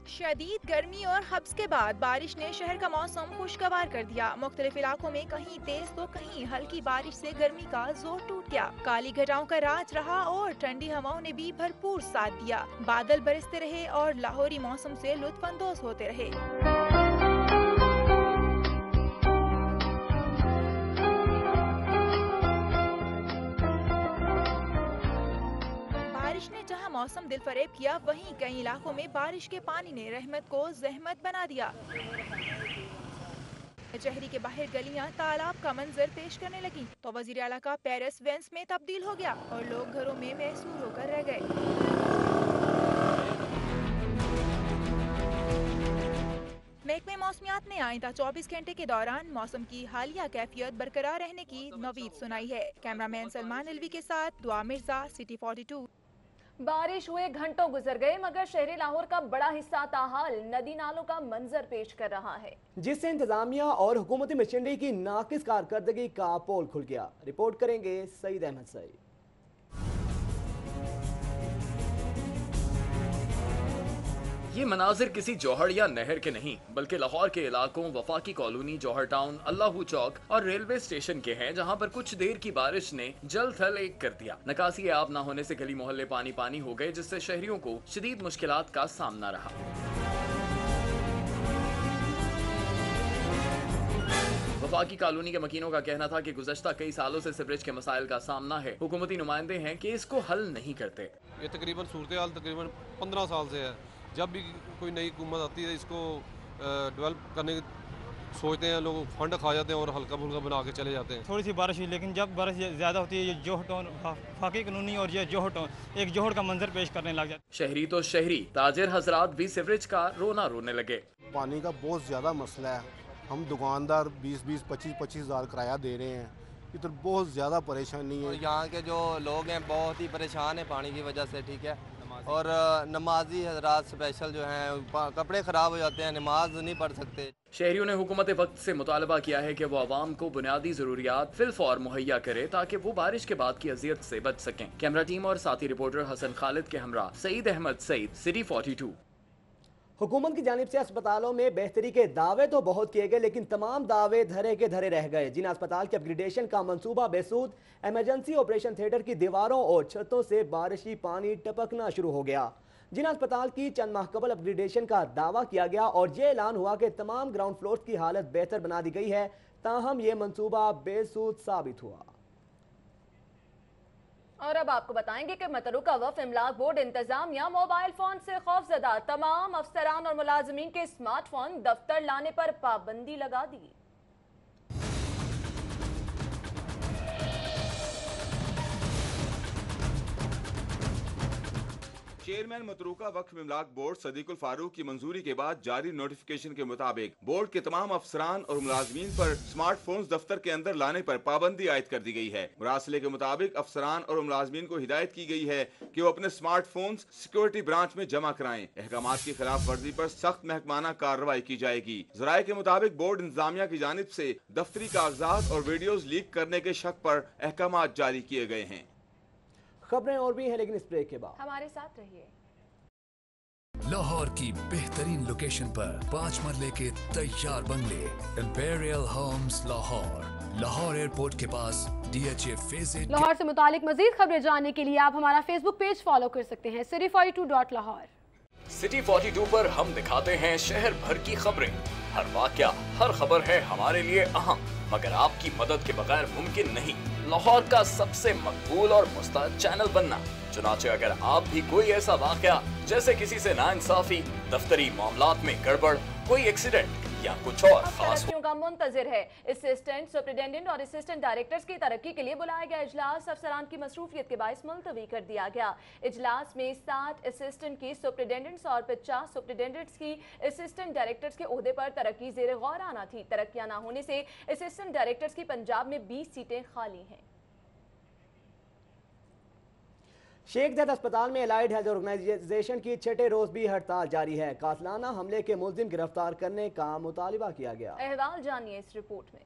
[SPEAKER 4] शदीद गर्मी और हब्स के बाद बारिश ने शहर का मौसम खुशगवार कर दिया। मुख्तलिफ इलाकों में कहीं तेज तो कहीं हल्की बारिश से गर्मी का जोर टूट गया। काली घटाओं का राज रहा और ठंडी हवाओं ने भी भरपूर साथ दिया। बादल बरसते रहे और लाहौरी मौसम से लुत्फानंदोज होते रहे। बारिश ने जहां मौसम दिलफरेब किया, वहीं कई इलाकों में बारिश के पानी ने रहमत को जहमत बना दिया। शहरी के बाहर गलियां तालाब का मंजर पेश करने लगी तो वजीर आला का पेरिस वेंस में तब्दील हो गया और लोग घरों में महसूर होकर रह गए। महकमे मौसमियात ने आइंदा 24 घंटे के दौरान मौसम की हालिया कैफियत बरकरार रहने की नवीद सुनाई है। कैमरामैन सलमान अलवी के साथ दुआ मिर्जा, सिटी 42।
[SPEAKER 1] बारिश हुए घंटों गुजर गए मगर शहरी लाहौर का बड़ा हिस्सा ताहाल नदी नालों का मंजर पेश कर रहा है,
[SPEAKER 2] जिससे इंतजामिया और हुकूमती मशीनरी की नाकिस कारकर्दगी का पोल खुल गया। रिपोर्ट करेंगे सईद अहमद सईद।
[SPEAKER 14] ये मनाजिर किसी जौहर या नहर के नहीं बल्कि लाहौर के इलाकों वफाकी कॉलोनी, जौहर टाउन, अल्लाहू चौक और रेलवे स्टेशन के हैं, जहां पर कुछ देर की बारिश ने जल थल एक कर दिया। निकासी आब न होने से गली मोहल्ले पानी पानी हो गए, जिससे शहरियों को शदीद मुश्किलात का सामना रहा। वफाकी कॉलोनी के मकीनों का कहना था कि गुज़श्ता कई सालों से सीवरेज के मसाइल का सामना है। हुकूमती नुमाइंदे हैं कि इसको हल नहीं करते।
[SPEAKER 5] ये तकरीबन सूरत हाल तकरीबन 15 साल से है। जब भी कोई नई हुकूमत आती है इसको डेवलप करने की सोचते हैं, लोग फंड खा जाते हैं और हल्का फुल्का बना के चले जाते हैं।
[SPEAKER 6] थोड़ी सी बारिश हुई, लेकिन जब बारिश ज़्यादा होती है ये जोहर टाउन, फाकी कॉलोनी और ये जोहर टाउन एक जोहर का मंजर पेश करने लग जाता है।
[SPEAKER 14] शहरी तो शहरी, ताजिर हजरात भी सीवरेज का रोना रोने लगे।
[SPEAKER 12] पानी का बहुत ज़्यादा मसला है। हम दुकानदार 20-20, 25-25 हज़ार किराया दे रहे हैं। ये तो बहुत ज़्यादा परेशानी है।
[SPEAKER 24] यहाँ के जो लोग हैं बहुत ही परेशान हैं पानी की वजह से, ठीक है। और नमाजी हजरात स्पेशल जो हैं, कपड़े ख़राब हो जाते हैं, नमाज नहीं पढ़ सकते।
[SPEAKER 14] शहरियों ने हुकूमत वक्त से मुतालबा किया है कि वो आवाम को बुनियादी ज़रूरियात फिलफौर मुहैया करे ताकि वो बारिश के बाद की अजियत से बच सकें। कैमरा टीम और साथी रिपोर्टर हसन खालिद के हमरा सईद अहमद सईद, सिटी 42।
[SPEAKER 2] हुकूमत की जानिब से अस्पतालों में बेहतरी के दावे तो बहुत किए गए, लेकिन तमाम दावे धरे के धरे रह गए। जिन अस्पताल के अपग्रेडेशन का मंसूबा बेसूद, इमरजेंसी ऑपरेशन थिएटर की दीवारों और छतों से बारिशी पानी टपकना शुरू हो गया। जिन अस्पताल की चंद माह कबल अपग्रेडेशन का दावा किया गया और ये ऐलान हुआ कि तमाम ग्राउंड फ्लोर की हालत बेहतर बना दी गई है, ताहम ये मंसूबा बेसूद साबित हुआ।
[SPEAKER 1] और अब आपको बताएंगे कि मतरूका वक्फ इमलाक बोर्ड इंतजामिया मोबाइल फोन से खौफजदा तमाम अफसरान और मुलाजमीन के स्मार्टफोन दफ्तर लाने पर पाबंदी लगा दी।
[SPEAKER 25] चेयरमैन मतरूका वक्फ इमलाक बोर्ड सदीकुल फारूक की मंजूरी के बाद जारी नोटिफिकेशन के मुताबिक बोर्ड के तमाम अफसरान और मुलाजमीन पर स्मार्टफोन्स दफ्तर के अंदर लाने पर पाबंदी आयद कर दी गई है। मुरासले के मुताबिक अफसरान और मुलाजमीन को हिदायत की गई है कि वो अपने स्मार्टफोन्स सिक्योरिटी ब्रांच में जमा कराएं। अहकामात की खिलाफ वर्जी पर सख्त महकमाना कार्रवाई की जाएगी। जराये के मुताबिक बोर्ड इंतजामिया की जानिब से दफ्तरी कागजात और वीडियोज लीक करने के शक पर अहकामात जारी किए गए हैं।
[SPEAKER 2] खबरें और भी हैं, लेकिन इस ब्रेक के बाद
[SPEAKER 1] हमारे साथ रहिए।
[SPEAKER 13] लाहौर की बेहतरीन लोकेशन पर 5 मरले के तैयार बंगले, imperial homes Lahore, Lahore airport के पास DHA फेज इट।
[SPEAKER 8] लाहौर से मुतालिक मजीद खबरें जानने के लिए आप हमारा फेसबुक पेज फॉलो कर सकते हैं City42.Lahore।
[SPEAKER 14] सिटी 42 पर हम दिखाते हैं शहर भर की खबरें। हर वाकया, हर खबर है हमारे लिए अहम, मगर आपकी मदद के बगैर मुमकिन नहीं लाहौर का सबसे मकबूल और मुस्तैद चैनल बनना। चुनाचे अगर आप भी कोई ऐसा वाकया जैसे किसी से नाइंसाफी, दफ्तरी मामलात में गड़बड़, कोई एक्सीडेंट या कुछ और खास
[SPEAKER 1] तरक्कियों का मुंतजिर है। असिस्टेंट सुपरिटेंडेंट और असिस्टेंट डायरेक्टर्स की तरक्की के लिए बुलाया गया इजलास अफसरान की मसरूफियत के बायस मुलतवी कर दिया गया। इजलास में 60 असिस्टेंट की सुपरिटेंडेंट्स और 50 सुपरिटेंडेंट्स की असिस्टेंट डायरेक्टर्स के ओहदे पर तरक्की जेर गौर आना थी। तरक्कियां न होने से असिस्टेंट डायरेक्टर्स की पंजाब में 20 सीटें खाली हैं।
[SPEAKER 2] शेख ज़ैद अस्पताल में एलाइड हेल्थ ऑर्गेनाइजेशन की छठे रोज भी हड़ताल जारी है। कातिलाना हमले के मुलजिम गिरफ्तार करने का मुतालिबा किया गया।
[SPEAKER 1] अहवाल जानिए इस रिपोर्ट में।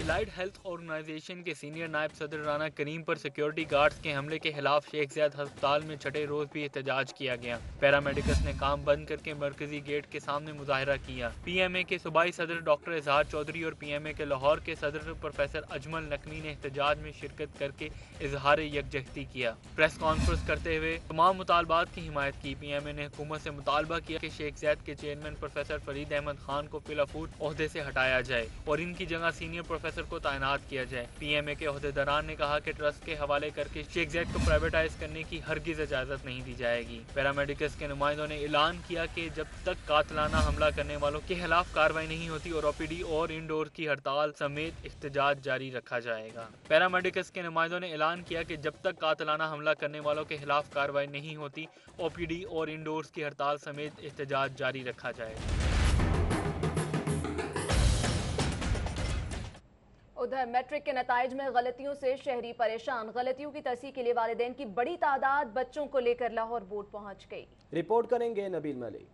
[SPEAKER 9] एलाइड हेल्थ ऑर्गेनाइजेशन के सीनियर नायब सदर राना करीम पर सिक्योरिटी गार्ड्स के हमले के खिलाफ शेख ज़ैद अस्पताल में छठे रोज भी एहतजाज किया गया। पैरामेडिकल्स ने काम बंद करके मरकजी गेट के सामने मुजाहरा किया। PMA के सूबाई सदर डॉक्टर इजहार चौधरी और PMA के लाहौर के सदर प्रोफेसर अजमल नकवी ने एहतजाज में शिरकत करके इजहार यकजहती किया। प्रेस कॉन्फ्रेंस करते हुए तमाम मुतालबात की हिमायत की। PMA ने हुकूमत से मुतालबा किया कि शेख ज़ैद के चेयरमैन प्रोफेसर फरीद अहमद खान को फिलफूट ओहदे से हटाया जाए और इनकी जगह सीनियर प्रोफेसर को तैनात किया जाए। PMA के ओहदेदारान ने कहा कि ट्रस्ट के हवाले करके शेख ज़ैद को प्राइवेटाइज करने की हरगिज इजाजत नहीं दी जाएगी। पैरामेडिकल्स के नुमाइंदों ने ऐलान किया कि जब तक कातिलाना हमला करने वालों के खिलाफ कार्रवाई नहीं होती और OPD और इंडोर की हड़ताल समेत एहतजाज जारी रखा जाएगा। पैरामेडिकल्स के नुमाइंदों ने ऐलान किया कि जब तक कातिलाना हमला करने वालों के खिलाफ कार्रवाई नहीं होती OPD और इंडोर्स की हड़ताल समेत एहतजाज जारी रखा जाएगा।
[SPEAKER 1] उधर मैट्रिक के नताइज में गलतियों से शहरी परेशान। गलतियों की तस्हीह के लिए वालिदैन की बड़ी तादाद बच्चों को लेकर लाहौर बोर्ड पहुंच गई।
[SPEAKER 2] रिपोर्ट करेंगे नबील मलिक।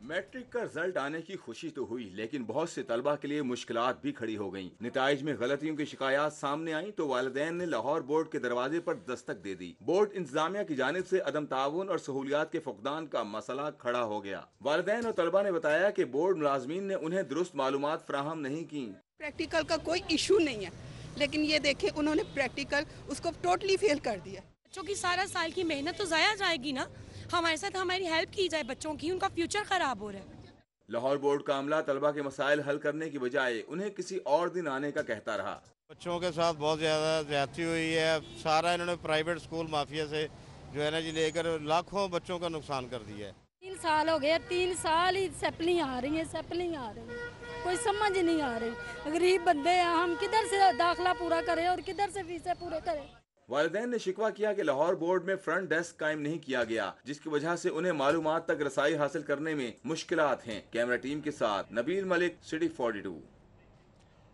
[SPEAKER 25] मैट्रिक का रिजल्ट आने की खुशी तो हुई, लेकिन बहुत से तलबा के लिए मुश्किलात भी खड़ी हो गईं। नताइज में गलतियों की शिकायत सामने आई तो वालिदैन ने लाहौर बोर्ड के दरवाजे पर दस्तक दे दी। बोर्ड इंतजामिया की जानिब से अदम ताउन और सहूलियात के फुकदान का मसला खड़ा हो गया। वालिदैन और तलबा ने बताया कि बोर्ड मुलाजमीन ने उन्हें दुरुस्त मालूमात फराहम नहीं की।
[SPEAKER 10] प्रैक्टिकल का कोई इशू नहीं है, लेकिन ये देखें उन्होंने प्रैक्टिकल उसको टोटली फेल कर दिया।
[SPEAKER 11] बच्चों की सारा साल की मेहनत तो जाया जाएगी ना। हमारे साथ हमारी हेल्प की जाए, बच्चों की उनका फ्यूचर खराब हो रहा है।
[SPEAKER 25] लाहौर बोर्ड का अमला तलबा के मसाइल हल करने की बजाय उन्हें किसी और दिन आने का कहता रहा।
[SPEAKER 12] बच्चों के साथ बहुत ज़्यादा ज्यादती हुई है। सारा इन्होंने प्राइवेट स्कूल माफिया से जो है ना जी लेकर लाखों बच्चों का नुकसान कर दिया है।
[SPEAKER 8] 3 साल हो गए, 3 साल ही सैपलिंग आ रही है, सैपलिंग आ रही है, कोई समझ नहीं आ रही। गरीब बंदे हैं, हम किधर से दाखला पूरा करें और किधर से फीसें पूरे करें।
[SPEAKER 25] वालिदैन ने शिकवा किया कि लाहौर बोर्ड में फ्रंट डेस्क कायम नहीं किया गया, जिसकी वजह से उन्हें मालूमात तक रसाई हासिल करने में मुश्किलात हैं। कैमरा टीम के साथ नबील मलिक, सिटी 42।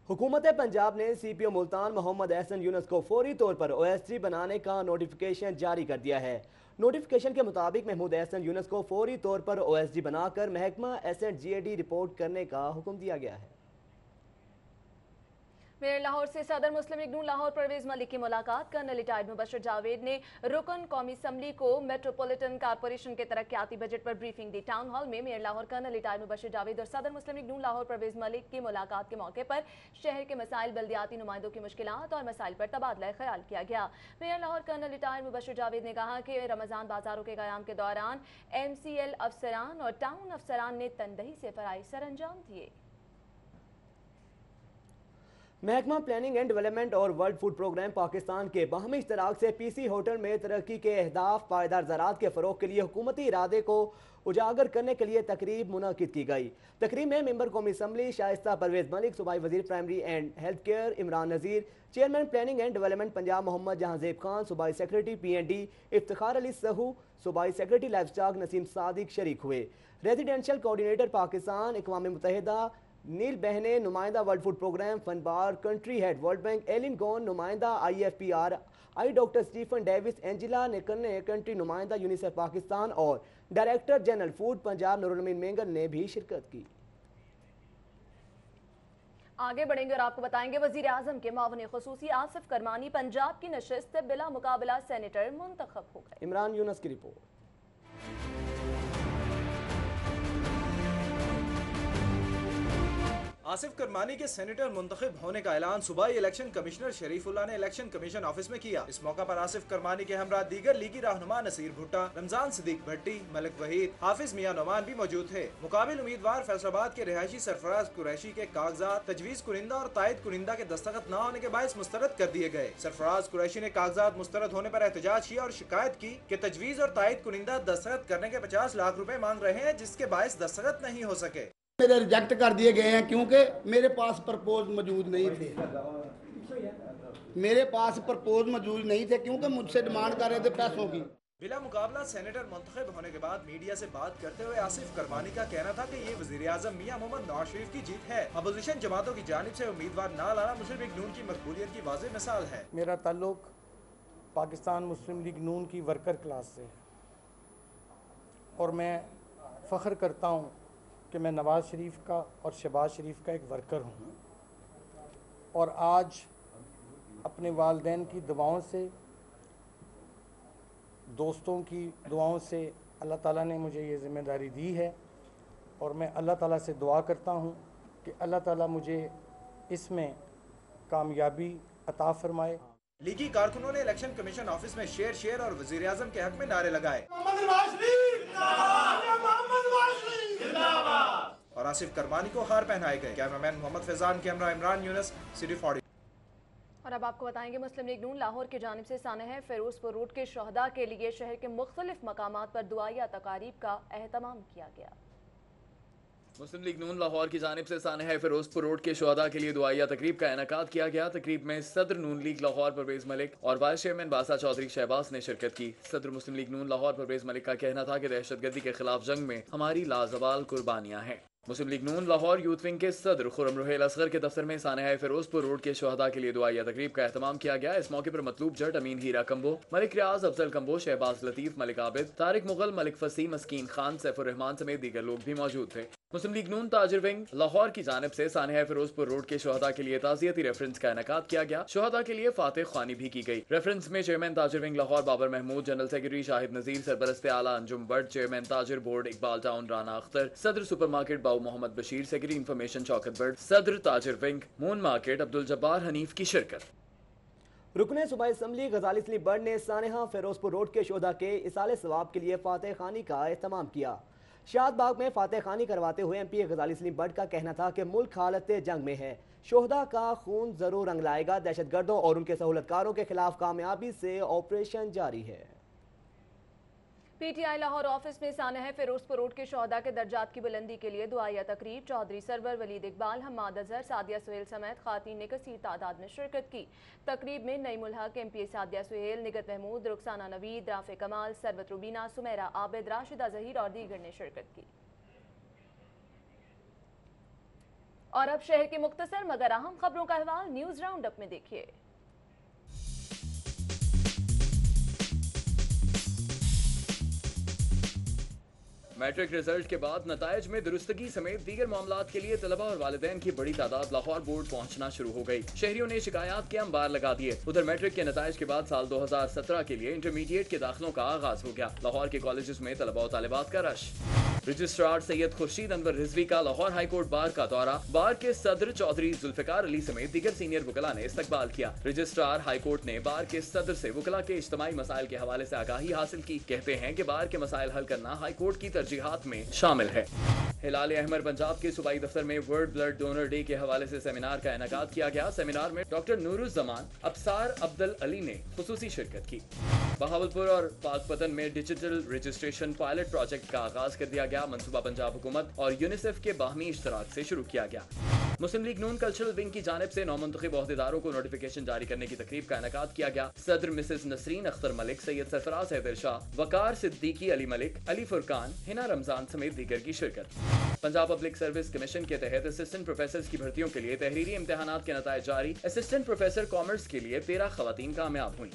[SPEAKER 2] हुकूमत पंजाब ने CPO मुल्तान मोहम्मद एहसन यूनुस को फौरी तौर पर OSD बनाने का नोटिफिकेशन जारी कर दिया है। नोटिफिकेशन के मुताबिक महमूद एहसन यूनुस को फौरी तौर पर OSD बनाकर महकमा एसेट GAD रिपोर्ट करने का हुक्म दिया गया है।
[SPEAKER 1] मेयर लाहौर से सदर मुस्लिम लीग नून लाहौर परवेज मलिक की मुलाकात। कर्नल रिटायर्ड मुबशर जावेद ने रुकन कौमी असम्बली को मेट्रोपॉलिटन कारपोरेशन के तरक्याती बजट पर ब्रीफिंग दी। टाउन हॉल में mayor Lahore colonel retired Mubashar Javed और सदर मुस्लिम लीग नून लाहौर परवेज मलिक की मुलाकात के मौके पर शहर के मसाइल, बल्दियाती नुमाइंदों की मुश्किलात और मसाइल पर तबादला ख्याल किया गया। Mayor Lahore colonel retired Mubashar Javed ने कहा कि रमजान बाजारों के क़याम के दौरान MCL अफसरान और टाउन अफसरान ने तनदही से फराइज सरअंजाम दिए।
[SPEAKER 2] महकमा प्लानिंग एंड डेवलपमेंट और वर्ल्ड फूड प्रोग्राम पाकिस्तान के बाहमी इश्तराक से PC होटल में तरक्की के अहदाफ, पायदार ज़राअत के फ़रोग के लिए हुकूमती इरादे को उजागर करने के लिए तकरीब मुनक़िद की गई। तकरीब में मेंबर कौमी असम्बली शाइस्ता परवेज मलिक, सूबाई वज़ीर primary and health care Imran Nazir, chairman planning and development Punjab Mohammad Jahanzeb Khan, सूबाई सेक्रेटरी PND इफ्तिखार अली सहू, सूबाई secretary livestock Naseem Sadiq शरीक हुए। रेजिडेंशियल कोऑर्डिनेटर पाकिस्तान, अक़वाम मुत्तहिदा नील बहने, नुमाइंदा वर्ल्ड फूड प्रोग्राम फनबार, कंट्री हेड वर्ल्ड बैंक एलिन गॉन, नुमाइंदा IFPRI doctor Stephen Davies, Angela नेकन, कंट्री नुमाइंदा यूनिसेफ पाकिस्तान और director general food Punjab Noorul Mengal ने भी शिरकत की।
[SPEAKER 1] आगे बढ़ेंगे और आपको बताएंगे वजीर आजम के मावन खुसूसी आसिफ करमानी पंजाब की नशिस्त बिला मुकाबला सेनेटर मुंतखब हो गए।
[SPEAKER 2] इमरान यूनुस की रिपोर्ट।
[SPEAKER 15] आसिफ करमानी के सेनेटर मुंतखब होने का ऐलान सूबाई इलेक्शन कमिश्नर शरीफुल्लाह ने इलेक्शन कमीशन ऑफिस में किया। इस मौका पर आसिफ करमानी के हमरा दीगर लीगी रहनुमा नसीर भुट्टा, रमजान सिद्दीक भट्टी, मलिक वहीद, हाफिज मियां नोमान भी मौजूद थे। मुकाबिल उम्मीदवार फैसलाबाद के रिहायशी सरफराज कुरैशी के कागजात तजवीज़ कुनिंदा और तायद कुनिंदा के दस्तखत न होने के बायस मुस्तरद कर दिए गए। सरफराज कुरैशी ने कागजात मुस्तरद होने पर एहतजाज किया और शिकायत की कि तजवीज़ और तायद कुनिंदा दस्तखत करने के 50 लाख रुपए मांग रहे हैं, जिसके बायस दस्तखत नहीं हो सके।
[SPEAKER 16] मेरे रिजेक्ट कर दिए गए हैं क्योंकि मेरे पास प्रपोज मौजूद नहीं थे। मेरे पास प्रपोज मौजूद नहीं थे क्योंकि मुझसे डिमांड कर रहे थे पैसों की।
[SPEAKER 15] बिला मुकाबला सेनेटर मुंतखब होने के बाद मीडिया से बात करते हुए आसिफ करमानी का कहना था कि ये वज़ीर आज़म मियां मोहम्मद नवाज शरीफ की जीत है। अपोजिशन जमातों की जानिब से उम्मीदवार न लाना मुस्लिम लीग नून की मकबूलियत की वाज़ेह मिसाल है।
[SPEAKER 17] मेरा ताल्लुक पाकिस्तान मुस्लिम लीग नून की वर्कर क्लास से है और मैं फ़ख्र करता हूँ कि मैं नवाज़ शरीफ का और शहबाज शरीफ का एक वर्कर हूँ और आज अपने वालिदैन की दुआओं से, दोस्तों की दुआओं से अल्लाह ताला ने मुझे ये ज़िम्मेदारी दी है और मैं अल्लाह ताला से दुआ करता हूँ कि अल्लाह ताला मुझे इसमें कामयाबी अता फरमाए।
[SPEAKER 15] लीगी कारकुनों ने इलेक्शन कमीशन ऑफिस में शेर शेर और वज़ीर आज़म के हक में नारे लगाए और आसिफ करमानी को हार पहनाए गए। Cameraman Mohammad Faizan, camera Imran Younis, city 40।
[SPEAKER 1] और अब आपको बताएंगे मुस्लिम लीग नून लाहौर की जानिब से सानह फिरोजपुर रोड के शहदा के लिए शहर के मुख्तलिफ मकामात पर दुआया तकारीब का एहतमाम किया गया।
[SPEAKER 7] मुस्लिम लीग नून लाहौर की जानिब से सानह फिरोजपुर रोड के शुहदा के लिए दुआया तकरीब का इनेकाद किया गया। तकरीब में सदर नून लीग लाहौर परवेज मलिक और वाइस चेयरमैन बासा चौधरी शहबाज ने शिरकत की। सदर मुस्लिम लीग नून लाहौर परवेज मलिक का कहना था कि दहशतगर्दी के खिलाफ जंग में हमारी लाजवाल कुर्बानियां हैं। मुस्लिम League Noon Lahore youth wing के सदर खुरम रुहेल असगर के दफ्तर में सानह फिरोजपुर रोड के शुहदा के लिए दुआया तकरीब का एहतमाम किया गया। इस मौके पर मतलूब जट अमीन हीरा कंबो, मलिक रियाज, अफजल कंबो, शहबाज लतीफ, मलिक आबिद, तारिक मुगल, मलिक फसी, मस्कीन खान, सैफुर रहमान समेत दीगर लोग भी मौजूद थे। मुस्लिम लीग नून ताजिर विंग लाहौर की जानिब से सानह फिरोजपुर रोड के शुहदा के लिए ताज़ियती रेफरेंस का इनेकाद किया गया। शुहदा के लिए फातिह ख्वानी भी की गई। रेफरेंस में चेयरमैन ताजिर wing Lahore Babar Mahmood, general secretary Shahid Nazir, सरबरस्त आला अंजुम बट, चेयरमैन ताजिर बोर्ड इकबाल टाउन राना अख्तर, सदर सुपर मार्केट बाऊ मोहम्मद बशीर, सेक्रेटरी इंफॉर्मेशन चौकत बर्ड, सदर ताजिर wing moon market Abdul Jabbar Hanif की शिरकत।
[SPEAKER 2] रुकने सूबाई असम्बली गजाली सलीम बर्ड ने सानहा फिरोजपुर रोड के शोधा के इसाले सवाब के लिए फातिह खानी का एहतमाम किया। शादबाग में फातिह खानी करवाते हुए MP गजाली सलीम बर्ड का कहना था कि मुल्क हालत जंग में है, शोहदा का खून जरूर रंग लाएगा, दहशतगर्दों और उनके सहूलतकारों के खिलाफ कामयाबी से ऑपरेशन जारी है।
[SPEAKER 1] PTI लाहौर ऑफिस में सानह फिरोजपुर रोड के शोहदा के दर्जात की बुलंदी के लिए दुआया तकरीब। चौधरी सरवर, वलीद इकबाल, हम्माद अजहर, सादिया सुहेल समेत खातीन ने कसीर तादाद में शिरकत की। तकरीब में नईमुल हक, MP सादिया सुहेल, निगत महमूद, रुखसाना नवीद, राफे कमाल, सरवत रुबीना, सुमेरा आबिद, राशिदा जहीर और दीगर ने शिरकत की। और अब शहर की मुख्तसर मगर अहम खबरों का अहवाल न्यूज राउंड अप में देखिए।
[SPEAKER 7] मैट्रिक रिजल्ट के बाद नतायज में दुरुस्तगी समेत दीगर मामलात के लिए तलबा और वालिदैन की बड़ी तादाद लाहौर बोर्ड पहुंचना शुरू हो गई। शहरियों ने शिकायत के अंबार लगा दिए। उधर मैट्रिक के नतायज के बाद साल 2017 के लिए इंटरमीडिएट के दाखिलों का आगाज हो गया। लाहौर के कॉलेजेस में तलबा और तालिबात का रश। रजिस्ट्रार सैयद खुर्शीद अनवर रिजवी का लाहौर हाईकोर्ट बार का दौरा। बार के सदर चौधरी जुल्फिकार अली समेत दीगर सीनियर वकला ने इस्तकबाल किया। रजिस्ट्रार हाईकोर्ट ने बार के सदर से वकला के इज्तिमाई मसाइल के हवाले से आगाही हासिल की। कहते हैं कि बार के मसाइल हल करना हाईकोर्ट की तरजीहात में शामिल है। हिलाल अहमर पंजाब के सूबाई दफ्तर में वर्ल्ड ब्लड डोनर डे के हवाले से सेमिनार का इनेकाद किया गया। सेमिनार में डॉक्टर नूरुज़्ज़मान अब्सार अब्दुल अली ने खुसूसी शिरकत की। बहावलपुर और पाकपतन में डिजिटल रजिस्ट्रेशन पायलट प्रोजेक्ट का आगाज कर दिया गया। मंसूबा पंजाब हुकूमत और यूनिसेफ के बाहमी इश्तराक से शुरू किया गया। मुस्लिम लीग नून कल्चरल विंग की जानिब से नौमुंतखब ओहदेदारों को नोटिफिकेशन जारी करने की तकरीब का इनेकाद किया गया। सदर मिसेस नसरीन अख्तर मलिक, सैयद सरफराज हैदर शाह, वकार सिद्दीकी अली मलिक, अली फुरकान, हिना रमजान समेत दीगर की शिरकत। पंजाब पब्लिक सर्विस कमीशन के तहत असिस्टेंट प्रोफेसर की भर्तियों के लिए तहरीरी इम्तिहानात के नतायज जारी। असिस्टेंट प्रोफेसर कॉमर्स के लिए 13 खवातीन कामयाब हुई।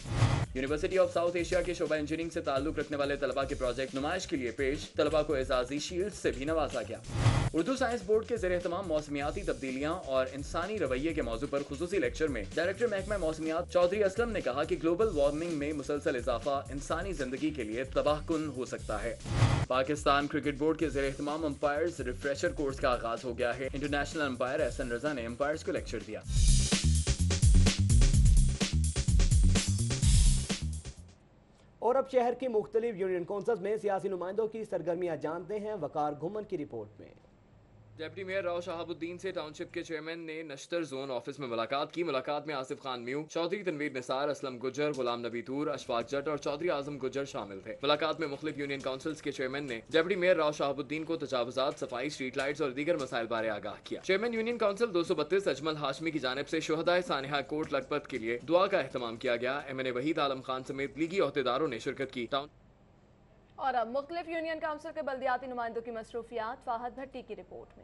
[SPEAKER 7] यूनिवर्सिटी ऑफ साउथ एशिया के शोबा इंजीनियरिंग से ताल्लुक रखने वाले तलबा के प्रोजेक्ट नुमाइश के लिए पेश। तलबा को एजाजी शील्ड से भी नवाजा गया। उर्दू साइंस बोर्ड के ज़रिए तमाम मौसमियाती तब्दीलियाँ और इंसानी रवैये के मौजू पर खुसूसी लेक्चर में डायरेक्टर महकमा मौसमियात चौधरी असलम ने कहा कि ग्लोबल वार्मिंग में मुसलसल इजाफा इंसानी जिंदगी के लिए तबाहकुन हो सकता है। पाकिस्तान क्रिकेट बोर्ड के ज़रिए तमाम अंपायर्स रिफ्रेशर कोर्स का आगाज हो गया है। इंटरनेशनल अंपायर एहसन रजा ने अंपायर्स को लेक्चर दिया।
[SPEAKER 2] और अब शहर की मुख्तलिफ यूनियन काउंसिल्स में सियासी नुमाइंदों की सरगर्मियां जानते हैं वकार घुमन की रिपोर्ट में।
[SPEAKER 7] डिप्टी मेयर राव शहाबुद्दीन से टाउनशिप के चेयरमैन ने नश्तर जोन ऑफिस में मुलाकात की। मुलाकात में आसिफ खान म्यू, चौधरी तनवीर निसार, असलम गुज्जर, गुलाम नबी तूर, अशफाक जट और चौधरी आजम गुज्जर शामिल थे। मुलाकात में मुख्तलिफ यूनियन काउंसिल्स के चेयरमैन ने डिप्टी मेयर राव शहाबुद्दीन को तजावुजात, सफाई, स्ट्रीट लाइट्स और दीगर मसाइल बारे आगाह किया। Chairman union council 232 Ajmal Hashmi की जानिब से शुहदाए सानिहा कोट लखपत के लिए दुआ का एहतमाम किया गया। MNA वहीद आलम खान समेत लीगी अहदेदारों ने शिरकत की।
[SPEAKER 1] और अब मुख्तलिफ यूनियन काउंसिल के बल्दियाती नुमाइंदों की मसरूफियात, फाहद भट्टी की रिपोर्ट में।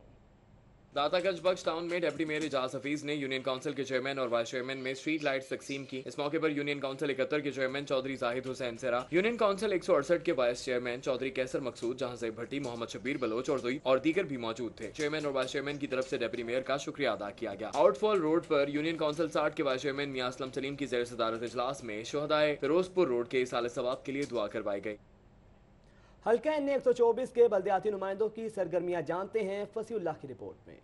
[SPEAKER 7] दातागंज बख्श टाउन में डिप्टी मेयर इजाज हफीज ने यूनियन काउंसिल के चेयरमैन और वाइस चेयरमैन में स्ट्रीट लाइट्स तकसीम की। इस मौके पर यूनियन काउंसिल 71 के चेयरमैन चौधरी जाहिद हुसैन सेरा, यूनियन काउंसिल 168 के वाइस चेयरमैन चौधरी कैसर मकसूद, जहां भट्टी, मोहम्मद शबीर बलोच और दीगर भी मौजूद थे। चेयरमैन और वाइस चेयरमैन की तरफ से डिप्टी मेयर का शुक्रिया अदा किया गया। आउटफॉल रोड पर यूनियन काउंसिल 60 के वाइस चेयरमैन मियां असलम सलीम की ज़ेर सदारत इजलास में शुहदाए फिरोजपुर रोड के साल सवाब के लिए दुआ करवाई गई।
[SPEAKER 2] हल्का N 124 के बल्दियाती नुमाइंदों की सरगर्मियां जानते हैं फसीउल्लाह की रिपोर्ट में।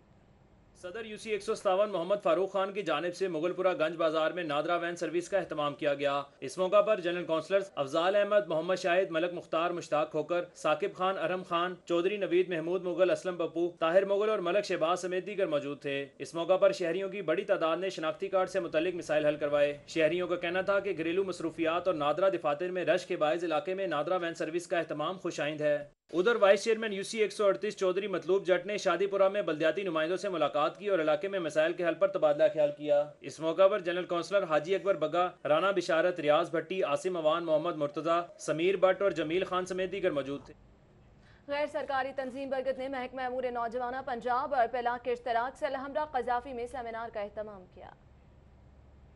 [SPEAKER 3] सदर UC 157 मोहम्मद फारूक खान की जानिब से मुगलपुरा गंज बाजार में नादरा वैन सर्विस का एहतमाम किया गया। इस मौका पर जनरल काउंसलर्स अफजाल अहमद, मोहम्मद शाहिद, मलक मुख्तार, मुश्ताक खोकर, साकिब खान, अरहम खान, चौधरी नवीद, महमूद मुगल, असलम पप्पू, ताहिर मुगल और मलक शहबाज समेत दीगर मौजूद थे। इस मौका पर शहरियों की बड़ी तादाद ने शनाख्ती कार्ड से मुतल्लिक मिसाइल हल करवाए। शहरियों का कहना था कि घरेलू मसरूफियात और नादरा दफातर में रश के बायस इलाके में नादरा वैन सर्विस का एहतमाम खुशाइंद है। उधर वाइस चेयरमैन UC 138 चौधरी मतलूब जट ने शादीपुरा में बल्दियाती नुमाइंदों से मुलाकात की और इलाके में मसाइल के हल पर तबादला ख्याल किया। इस मौका पर जनरल काउंसलर हाजी अकबर बग्गा, राना बिशारत, रियाज भट्टी, आसिम अवान, मोहम्मद मुर्तजा, समीर भट्ट और जमील खान समेत दीगर मौजूद थे।
[SPEAKER 1] गैर सरकारी तंजीम बरगत ने महकमा अमूर नौजवाना पंजाब और पेला के इश्तराक से अलहमरा कजाफी में सेमिनार का एहतमाम किया।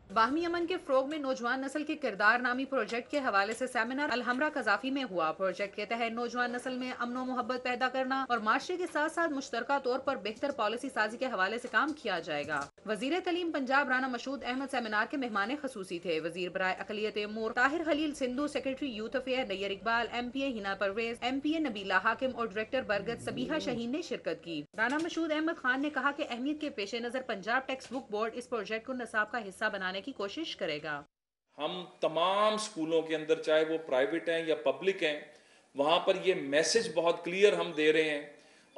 [SPEAKER 18] बाहमी अमन के फ़रोग में नौजवान नस्ल के किरदार नामी प्रोजेक्ट के हवाले से सेमिनार अलहमरा कजाफी में हुआ। प्रोजेक्ट के तहत नौजवान नस्ल में अमन व मोहब्बत पैदा करना और माशरे के साथ साथ मुश्तरका तौर पर बेहतर पॉलिसी साजी के हवाले से काम किया जाएगा। वजीर तलीम पंजाब राना मशूद अहमद सेमिनार के मेहमान खसूसी थे। वजीर बराए अकलियत अमूर Tahir Khalil Sindhu, secretary youth affair Nayyar Iqbal, MPA Hina Parvez, MPA Nabila Hakim और डायरेक्टर बरगत सबीहा शहीन ने शिरकत की। राना मशूद अहमद खान ने कहा कि अहमियत के पेश नजर पंजाब टेक्स्ट बुक बोर्ड इस प्रोजेक्ट को निसाब का हिस्सा बनाने की कोशिश करेगा।
[SPEAKER 19] हम तमाम स्कूलों के अंदर, चाहे वो प्राइवेट हैं या पब्लिक हैं, वहाँ पर ये मैसेज बहुत क्लियर हम दे रहे हैं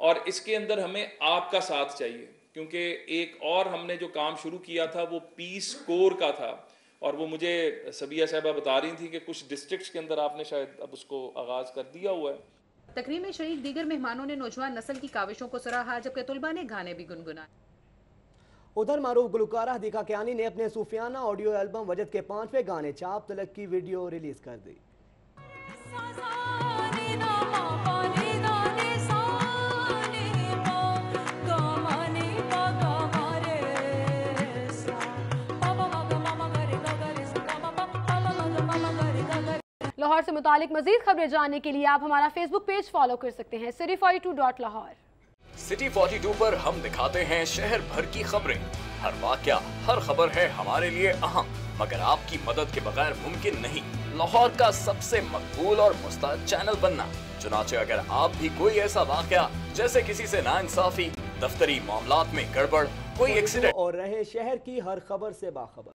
[SPEAKER 19] और इसके अंदर हमें आपका साथ चाहिए, क्योंकि एक और हमने जो काम शुरू किया था वो पीस कोर का था और वो मुझे सबिया साहबा बता रही थी कि कुछ डिस्ट्रिक्ट्स के अंदर आपने शायद अब उसको आगाज कर दिया हुआ है।
[SPEAKER 18] तकरीब में शरीक दीगर मेहमानों ने नौजवान नस्ल की काविशों को सराहा, जबकि तुलबा ने गाने भी गुनगुनाए।
[SPEAKER 2] उधर मारूफ गुलकारा हदीका कियानी ने अपने सूफियाना ऑडियो एल्बम वजद के 5वें गाने चाप तलक की वीडियो रिलीज कर दी।
[SPEAKER 20] लाहौर से मुतालिक मजीद खबरें जानने के लिए आप हमारा फेसबुक पेज फॉलो कर सकते हैं city42.lahore।
[SPEAKER 14] सिटी 42 पर हम दिखाते हैं शहर भर की खबरें। हर वाकया, हर खबर है हमारे लिए अहम, मगर आपकी मदद के बगैर मुमकिन नहीं लाहौर का सबसे मकबूल और मुस्तैद चैनल बनना। चुनाचे अगर आप भी कोई ऐसा वाकया जैसे किसी से नाइंसाफी, दफ्तरी मामलात में गड़बड़, कोई एक्सीडेंट
[SPEAKER 2] और रहे शहर की हर खबर से बाखबर।